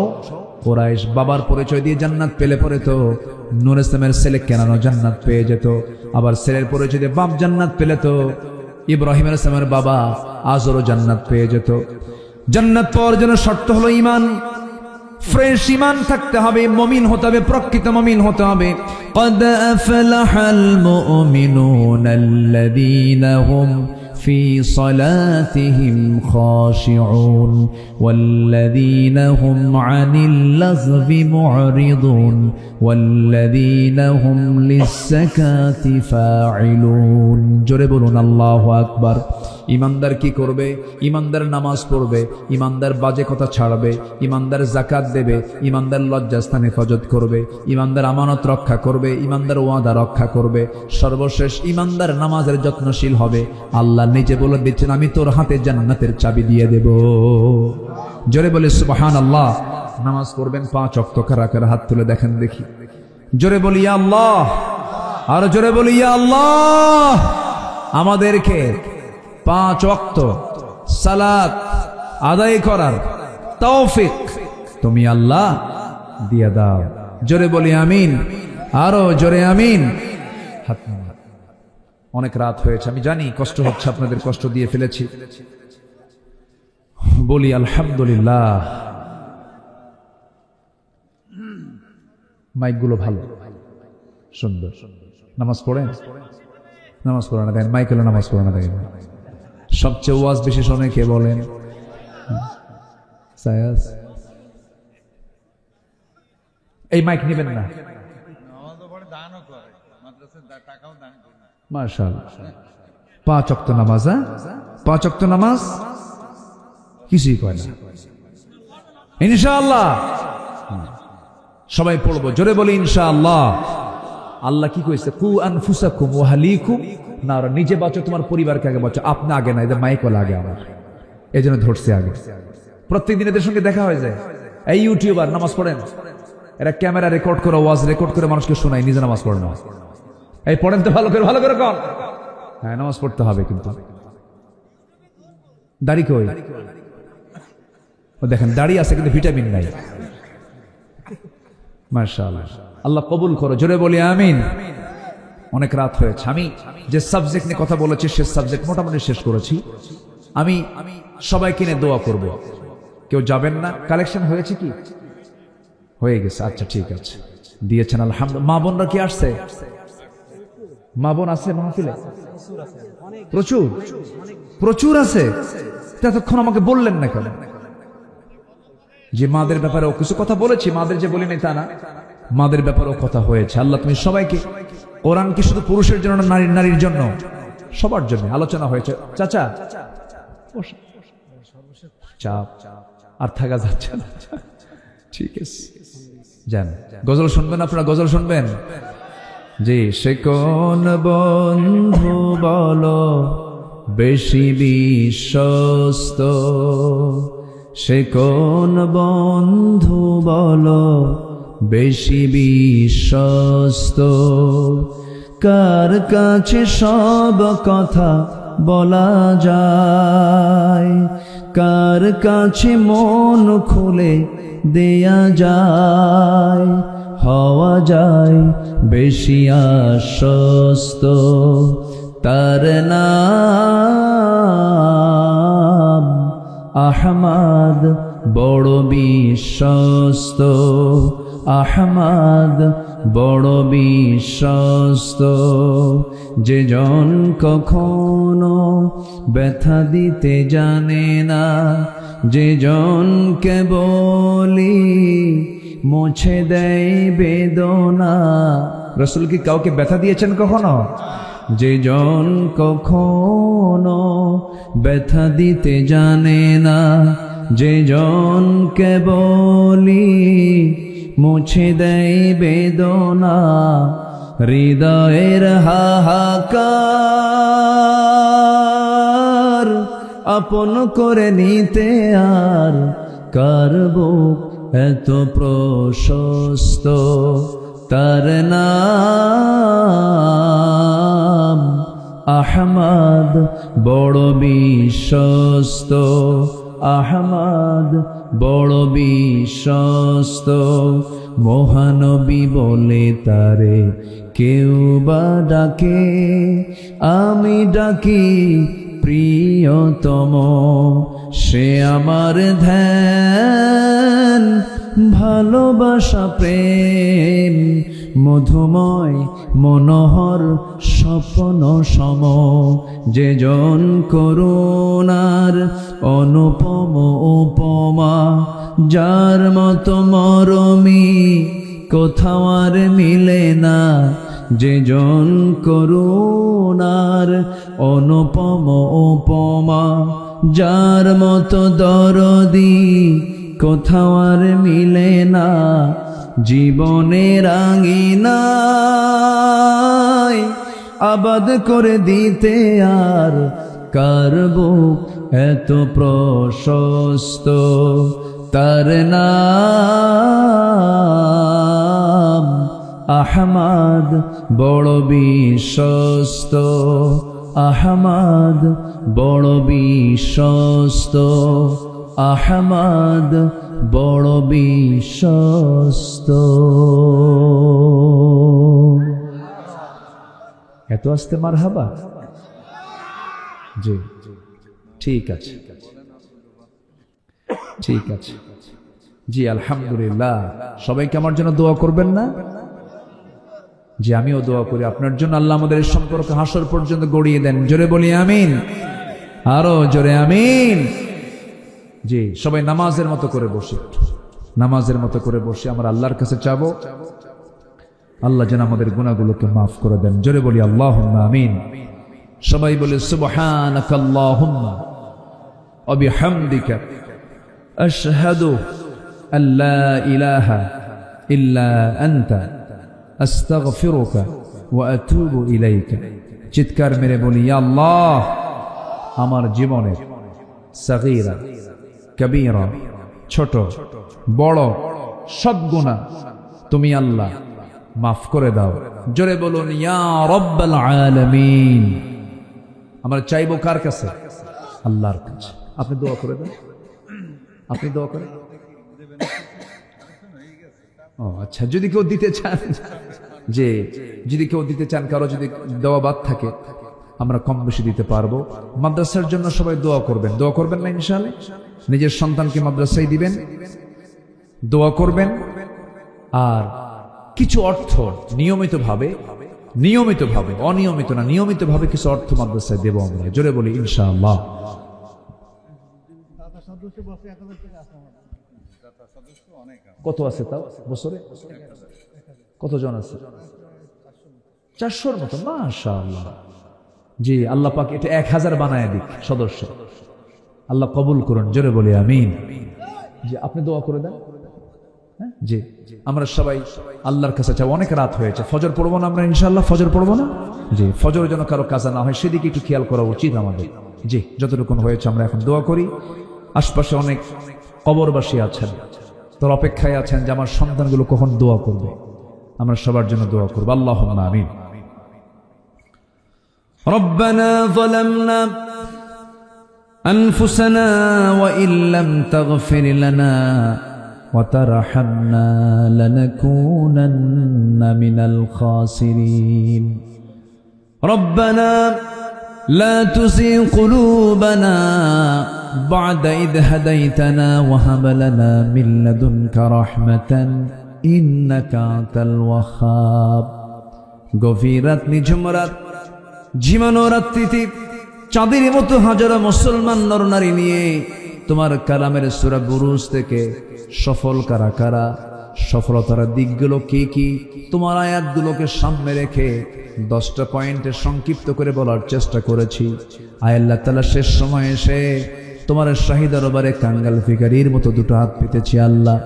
কুরাইশ। বাবার পরিচয় দিয়ে জান্নাত পেলে পরে তো নূর ইসলামের ছেলে কেনানো জান্নাত পেয়ে যেত। আবার ছেলের পরিচয় দিয়ে বাপ জান্নাত পেলে তো ইব্রাহিম আলাইহিস সালামের বাবা আজরও জান্নাত পেয়ে যেত। জান্নাত পাওয়ার জন্য শর্ত হলো ঈমান। ফ্রেশ ঈমান থাকতে হবে, মুমিন হতে হবে, প্রকৃত মুমিন হতে হবে। قد أفلح المؤمنون الذين هم في صلاتهم خاشعون والذين هم عن اللغو معرضون والذين هم للزكاة فاعلون। জোরে বলুন আল্লাহু আকবার। ইমানদার কি করবে? ইমানদার নামাজ পড়বে, ইমানদার বাজে কথা ছাড়বে, ইমানদার যাকাত দেবে, ইমানদার লজ্জাস্থানে হেফাজত করবে, ইমানদার আমানত রক্ষা করবে, ইমানদার ওয়াদা রক্ষা করবে। সর্বশেষ ইমানদার নামাজের যত্নশীল হবে। আল্লাহ নিজে বলে দিচ্ছেন, আমি তোর হাতে জান্নাতের চাবি দিয়ে দেব। জোরে বলে সুবহানাল্লাহ। নামাজ পড়বেন 5 ওয়াক্ত। কারা কারা হাত তুলে দেখেন দেখি। জোরে বলি ইয়া আল্লাহ। আর জোরে বলি ইয়া আল্লাহ। আমাদেরকে 5 ওয়াক্ত সালাত আদায় করার তৌফিক তুমি আল্লাহ দিয়ে দাও। জোরে বলি আমিন। আরো জোরে আমিন। হাত নামান। অনেক রাত হয়েছে, আমি জানি কষ্ট হচ্ছে, আপনাদের কষ্ট দিয়ে ফেলেছি। বলি আলহামদুলিল্লাহ। মাইকগুলো ভালো, সুন্দর। নামাজ পড়েন? নামাজ পড়ে না দেখেন, মাইক হলে নামাজ পড়ে না দেখেন। সবচেয়ে ওয়াজ বেশি শোনে কে বলেন? সায়াস। এই মাইক নেবেন না। মাশাআল্লাহ। 5 ওয়াক্ত নামাজ। 5 ওয়াক্ত নামাজ কিছুই কয় না ইনশাআল্লাহ। সবাই পড়বো। জোরে বলি ইনশাআল্লাহ। আল্লাহ কি কইছে? কু আনফুসাকুম ওয়া আহলিকুম নার। নিজে বাঁচো, তোমার পরিবারকে আগে বাঁচো। আপনি আগে না, এদের মাইক ওলা আগে। আমার এই জন্য ধরছে আগে। প্রত্যেকদিন এদের সঙ্গে দেখা হয়ে যায়। এই ইউটিউবার নামাজ পড়েন, এরা ক্যামেরা রেকর্ড করে, ওয়াজ রেকর্ড করে মানুষকে শোনায়, নিজে নামাজ পড়ে না। এই পড়েন তো ভালো করে, ভালো করে কর। হ্যাঁ, নামাজ পড়তে হবে কিন্তু। দাড়ি কই? ও দেখেন দাড়ি আছে কিন্তু ভিটামিন নাই। মাশাআল্লাহ, আল্লাহ কবুল করো, জোরে বলি আমিন। অনেক রাত হয়েছে, আমি যে সাবজেক্ট নিয়ে কথা বলেছি সে সাবজেক্ট মোটামুটি শেষ করেছি। আমি সবাইকে নিয়ে দোয়া করব। কেউ যাবেন না? কালেকশন হয়েছে কি? হয়ে গেছে, আচ্ছা ঠিক আছে, দিয়েছেন আলহামদুলিল্লাহ। মা বোনরা কি আসছে? মা বোন আছে মাহফিলে? প্রচুর প্রচুর আছে। এতক্ষণ আমাকে বললেন না কেন যে মাদের ব্যাপারে কিছু কথা বলেছি? মাদের যে বলি নাই তা না, মাদের ব্যাপারেও কথা হয়েছে। আল্লাহ তুমি সবাইকে, কোরআন কি শুধু পুরুষের জন্য না, নারীর জন্য, সবার জন্য আলোচনা হয়েছে। চাচা চাপ আর থাকা যাচ্ছে না, ঠিক আছে যান। গজল শুনবেন আপনারা? গজল শুনবেন? জি। সে কোন বন্ধু বলো বেশি বিশ্বস্ত, সে কোন বন্ধু বলো বেশি বিশ্বস্ত, কার কাছে সব কথা বলা যায়, কার কাছে মন খুলে দেয়া যায়, হওয়া যায় বেশি আশ্বস্ত, তার নাম আহমদ বড় বিশ্বস্ত, আহমদ বড় বিশ্বস্ত, যে জন কখনো ব্যথা দিতে জানে না, যে জনকে বলি মুছে দেয় বেদনা। রাসূল কি কাউকে ব্যথা দিয়েছেন কখনো? যে জন কখনো ব্যথা দিতে জানে না, যে জনকে বলি মুছে দেয় বেদনা, হৃদয়ের হাহাকার আপন করে নিতে আর কার বুক এত প্রশস্ত, তার নাম আহমদ বড় বিশ্বস্ত, আহমদ বড় বিশ্বস্ত, মহানবী বলে তারে কেউ বা ডাকে, আমি ডাকি প্রিয়তম, সে আমার ধ্যান ভালোবাসা প্রেম মধুময় মনোহর স্বপ্ন সম, যে জন করুণার অনুপম উপমা, যার মতো মরমি কোথাও আর মিলে না, যে জন করুণার অনুপম উপমা, যার মতো দরদি কোথাও আর মিলে না, জীবনের আঙিনায় আবাদ করে দিতে আর কার বুক এত প্রশস্ত, তার নাম আহমদ বড় বিশ্বস্ত, আহমদ বড় বিশ্বস্ত, আহমদ বড় বিশ্বস্ত। এত আসতে মারহাবা। জি ঠিক আছে, ঠিক আছে। জি আলহামদুলিল্লাহ। সবাইকে আমার জন্য দোয়া করবেন না? জি আমিও দোয়া করি আপনার জন্য। আল্লাহ আমাদের সম্পর্ক হাসর পর্যন্ত গড়িয়ে দেন। জোরে বলি আমিন, আরো জোরে আমিন। জি সবাই নামাজের মতো করে বসে, নামাজের মতো করে বসে আমরা আল্লাহর কাছে চাবো আল্লাহ যেন আমাদের গুনাহগুলোকে মাফ করে দেন। জোরে বলি আল্লাহুম্মা আমিন। সবাই বলে সুবহানাকাল্লাহুম্মা ওয়া বিহামদিকা আশহাদু আল্লা ইলাহা ইল্লা আনতা আস্তাগফিরুকা ওয়া আতুবু ইলাইকা। চিৎকার মেরে বলি, ইয়া আল্লাহ, আমার জীবনের সাগীরা কবীরা, ছোট বড় সব গুনাহ তুমি আল্লাহ মাফ করে দাও। জোরে বলুন ইয়া রাব্বাল আলামিন। আমরা চাইবো কার কাছে? আল্লাহর কাছে। আপনি দোয়া করে দেন, আপনি দোয়া করেন। ও আচ্ছা, যদি কেউ দিতে চান, যে যদি কেউ দিতে চান, কারো যদি দেওয়া বাদ থাকে আমরা কম বেশি দিতে পারবো। মাদ্রাসার জন্য সবাই দোয়া করবেন, দোয়া করবেন না ইনশাআল্লাহ? নিজের সন্তানকে মাদ্রাসায় দিবেন, দোয়া করবেন। আর কিছু অর্থ নিয়মিতভাবে, অনিয়মিত না, নিয়মিতভাবে কিছু অর্থ মাদ্রাসায় দেব আমরা। জোরে বলি ইনশাআল্লাহ। কত আছে তাও বছরে? কতজন আছে? 400-র মতো। মাশাআল্লাহ। জি, আল্লাহ পাক এটা 1000 বানায় দিক সদস্য। আল্লাহ কবুল করুন। জোরে বলি আমিন। জি, আপনি দোয়া করে দেন। জি, আমরা সবাই আল্লাহর কাছে চাই। অনেক রাত হয়েছে, ফজর পড়বো না আমরা ইনশাআল্লাহ? ফজর পড়বো না? জি, ফজর যেন কারো কাজা না হয় সেদিকে একটু খেয়াল করা উচিত আমাদের। জি, যতটুকু হয়েছে আমরা এখন দোয়া করি। আশপাশে অনেক কবরবাসী আছেন, তোর অপেক্ষায় আছেন যে আমার সন্তানগুলো কখন দোয়া করবে। আমরা সবার জন্য দোয়া করব। আল্লাহুম্মা আমিন। ربنا ظلمنا أنفسنا وإن لم تغفر لنا وترحمنا لنكونن من الخاسرين ربنا لا تزغ قلوبنا بعد إذ هديتنا وهب لنا من لدنك رحمة إنك أنت الوهاب গভীরাত নিঝুমরাত জীবন রাত্রিতে চাঁদের মতো হাজারো মুসলমান নরনারী নিয়ে তোমার কালামের সূরা বুরুজ থেকে সফল কারা কারা, সফলতার দিকগুলো কি কি, তোমার আয়াতগুলোকে সামনে রেখে 10টা পয়েন্টে সংক্ষিপ্ত করে বলার চেষ্টা করেছি। আয় আল্লাহ তাআলা, শেষ সময় এসে তোমার শাহী দরবারে কাঙ্গাল ভিখারির মতো দুটো হাত পেতেছি। আল্লাহ,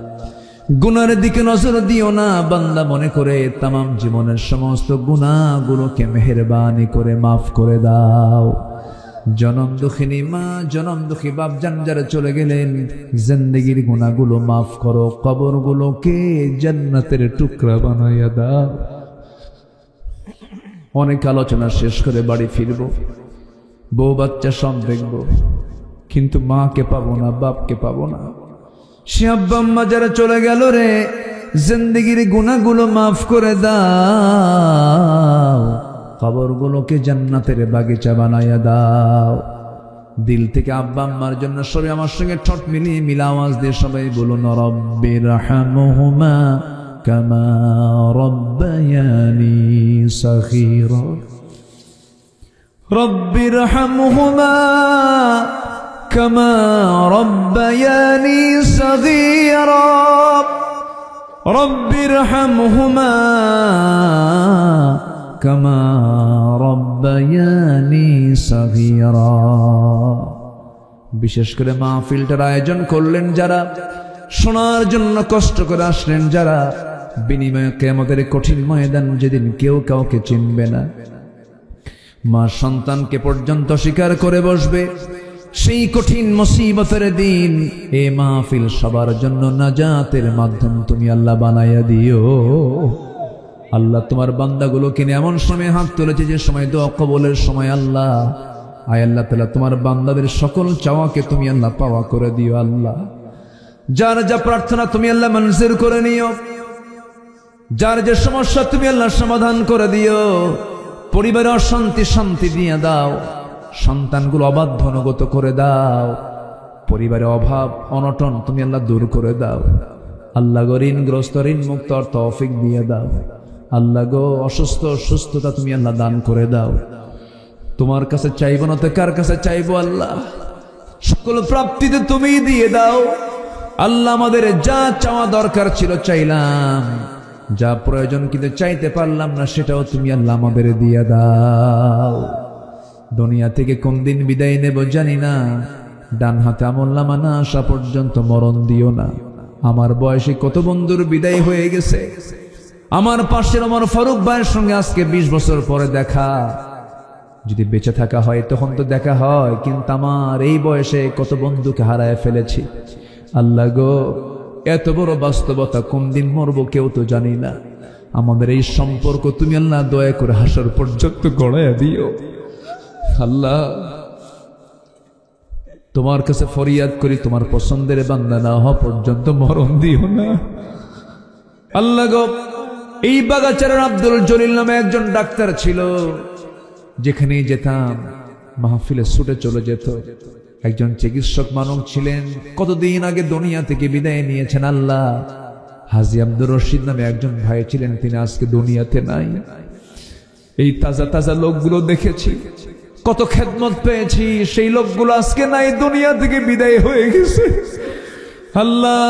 গুনার দিকে নজর দিও না, বান্দা মনে করে তামাম জীবনের সমস্ত গুনাহগুলোকে মেহেরবানি করে মাফ করে দাও। জনম দুঃখিনী মা, জনম দুঃখী বাপ জান যারা চলে গেলেন, জিন্দেগির গুনাহগুলো মাফ করো, কবরগুলোকে জান্নাতের টুকরা বানাইয়া দাও। অনেক আলোচনা শেষ করে বাড়ি ফিরবো, বউ বাচ্চা সব দেখবো, কিন্তু মাকে পাবো না, বাপকে পাবো না। সে আব্বা আম্মা যারা চলে গেল রে, জিন্দেগির গুনাহগুলো মাফ করে দাও, কবরগুলোকে জান্নাতের বাগিচা বানাইয়া দাও। দিল থেকে আব্বা আম্মার জন্য সবাই আমার সঙ্গে ঠোঁট মিলিয়ে মিলা আওয়াজ দিয়ে সবাই বলুন, রব্বিরহামহুমা কামা রব্বায়ানি সগীরা। রব্বিরহামহুমা কামা রব্বায়ানি সগীরা। রব্বিরহামহুমা কামা রব্বায়ানি সগীরা। বিশেষ করে মাহফিলটার আয়োজন করলেন যারা, শোনার জন্য কষ্ট করে আসলেন যারা, বিনিময়ে কিয়ামতের কঠিন ময়দান যেদিন কেউ কাউকে চিনবে না, মা সন্তানকে পর্যন্ত স্বীকার করে বসবে, সেই কঠিন মুসিবতের দিন এ মাহফিল সবার জন্য নাজাতের মাধ্যম তুমি আল্লাহ বানাইয়া দিও। আল্লাহ, তোমার বান্দাগুলোকে নিয়ে এমন সময় হাত তুলেছে যে সময় দোয়া কবুলের সময়। আল্লাহ, আয় আল্লাহ তাআলা, তোমার বান্দাদের সকল চাওয়াকে তুমি আল্লাহ পাওয়া করে দিও। আল্লাহ, যার যা প্রার্থনা তুমি আল্লাহ মঞ্জুর করে নিও, যার যে সমস্যা তুমি আল্লাহ সমাধান করে দিও। পরিবারে অশান্তি শান্তি দিয়ে দাও, সন্তানগুলো অবাধ্য অনুগত করে দাও, পরিবারে অভাব অনটন তুমি আল্লাহ দূর করে দাও। আল্লাহ গো, ঋণগ্রস্ত ঋণ মুক্ত তৌফিক দিয়ে দাও। আল্লাহ গো, অসুস্থ সুস্থতা তুমি আল্লাহ দান করে দাও। তোমার কাছে চাইবো না তো কার কাছে চাইবো? আল্লাহ, সকল প্রাপ্তিতে তুমি দিয়ে দাও। আল্লাহ, আমাদের যা চাওয়া দরকার ছিল চাইলাম, যা প্রয়োজন কিন্তু চাইতে পারলাম না সেটাও তুমি আল্লাহ আমাদের দিয়ে দাও। দুনিয়া থেকে কোন দিন বিদায় নেব জানি না, ডান হাতে আমলনামা না আসা পর্যন্ত মরণ দিও না। আমার বয়সে কত বন্ধুর বিদায় হয়ে গেছে। আমার পাশের আমার ফারুক ভাইয়ের সঙ্গে আজকে 20 বছর পরে দেখা, যদি বেঁচে থাকা হয় তখন তো দেখা হয়, কিন্তু আমার এই বয়সে কত বন্ধুকে হারায় ফেলেছি। আল্লাহ গো, এত বড় বাস্তবতা, কোন দিন মরবো কেউ তো জানি না। আমাদের এই সম্পর্ক তুমি আল্লাহ দয়া করে হাসর পর্যন্ত গড়াইয়া দিও। আল্লাহ, তোমার কাছে ফরিয়াদ করি, তোমার পছন্দের বান্দা না হওয়া পর্যন্ত মরণ দিও না আল্লাহ গো। এই বাগাচারের আব্দুল জলিল নামে একজন ডাক্তার ছিল, যেখানেই যেতাম মাহফিলে ছুটে চলে যেত। একজন চিকিৎসক মানব ছিলেন, কতদিন আগে দুনিয়া থেকে বিদায় নিয়েছেন আল্লাহ। হাজী আব্দুর রশিদ নামে একজন ভাই ছিলেন, তিনি আজকে দুনিয়াতে নাই। এই তাজা তাজা লোকগুলো দেখেছি, কত খেদমত পেয়েছি, সেই লোকগুলো আজকে নাই, দুনিয়া থেকে বিদায় হয়ে গেছে। আল্লাহ,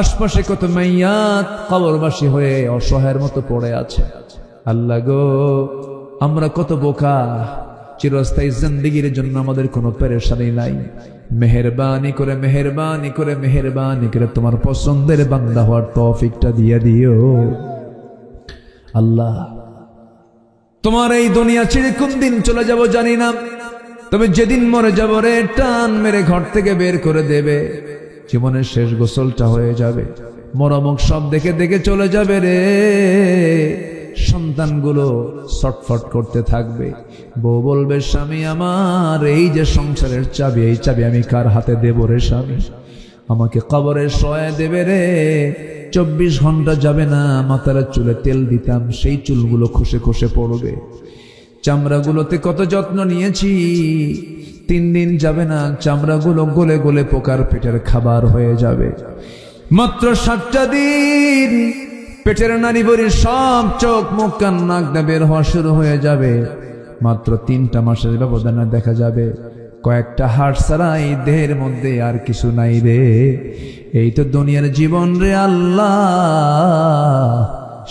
আশপাশে কত মাইয়াত কবরবাসী হয়ে অসহায়ের মতো পড়ে আছে। আল্লাহ গো, আমরা কত বোকা, চিরস্থায়ী জিন্দেগির জন্য আমাদের কোনো পেরেশানি নাই। মেহেরবানি করে মেহেরবানি করে মেহেরবানি করে তোমার পছন্দের বান্দা হওয়ার তৌফিকটা দিয়ে দিও আল্লাহ। তোমার এই দুনিয়া ছেড়ে কোন দিন চলে যাব জানি না, তবে যেদিন মরে যাব রে, টান মেরে ঘর থেকে বের করে দেবে, জীবনের শেষ গোসলটা হয়ে যাবে, মরামুখ সব দেখে দেখে চলে যাবে রে। সন্তানগুলো ছটফট করতে থাকবে, বউ বলবে স্বামী আমার, এই যে সংসারের চাবি, এই চাবি আমি কার হাতে দেব রে স্বামী, আমাকে কবরে শোয়া দেবে রে। 24 ঘন্টা যাবে না, মাথার চুলে তেল দিতাম, সেই চুলগুলো খসে খসে পড়বে। চামড়াগুলোতে কত যত্ন নিয়েছি, 3 দিন যাবে না, চামড়াগুলো গলে গলে পোকার পেটের খাবার হয়ে যাবে। মাত্র 7টা দিন পেটের নাড়ি ভরি সব চোখ মুখ কান নাক দিয়ে বের হওয়া শুরু হয়ে যাবে। মাত্র 3টা মাসের ব্যবধানে দেখা যাবে কয়েকটা হাড় ছাড়া এই দেহের মধ্যে আর কিছু নাই রে। এই তো দুনিয়ার জীবন রে আল্লাহ।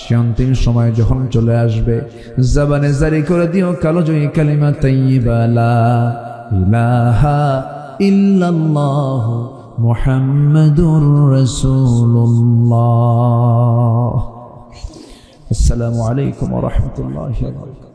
শান্তির সময় যখন চলে আসবে, জবানে জারি করে দিও কালোজয়ী কালিমা তাইয়্যিবা লা ইলাহা ইল্লাল্লাহ মুহাম্মাদুর রাসূলুল্লাহ। আসসালামু আলাইকুম ওয়া রাহমাতুল্লাহি ওয়া বারাকাতুহু।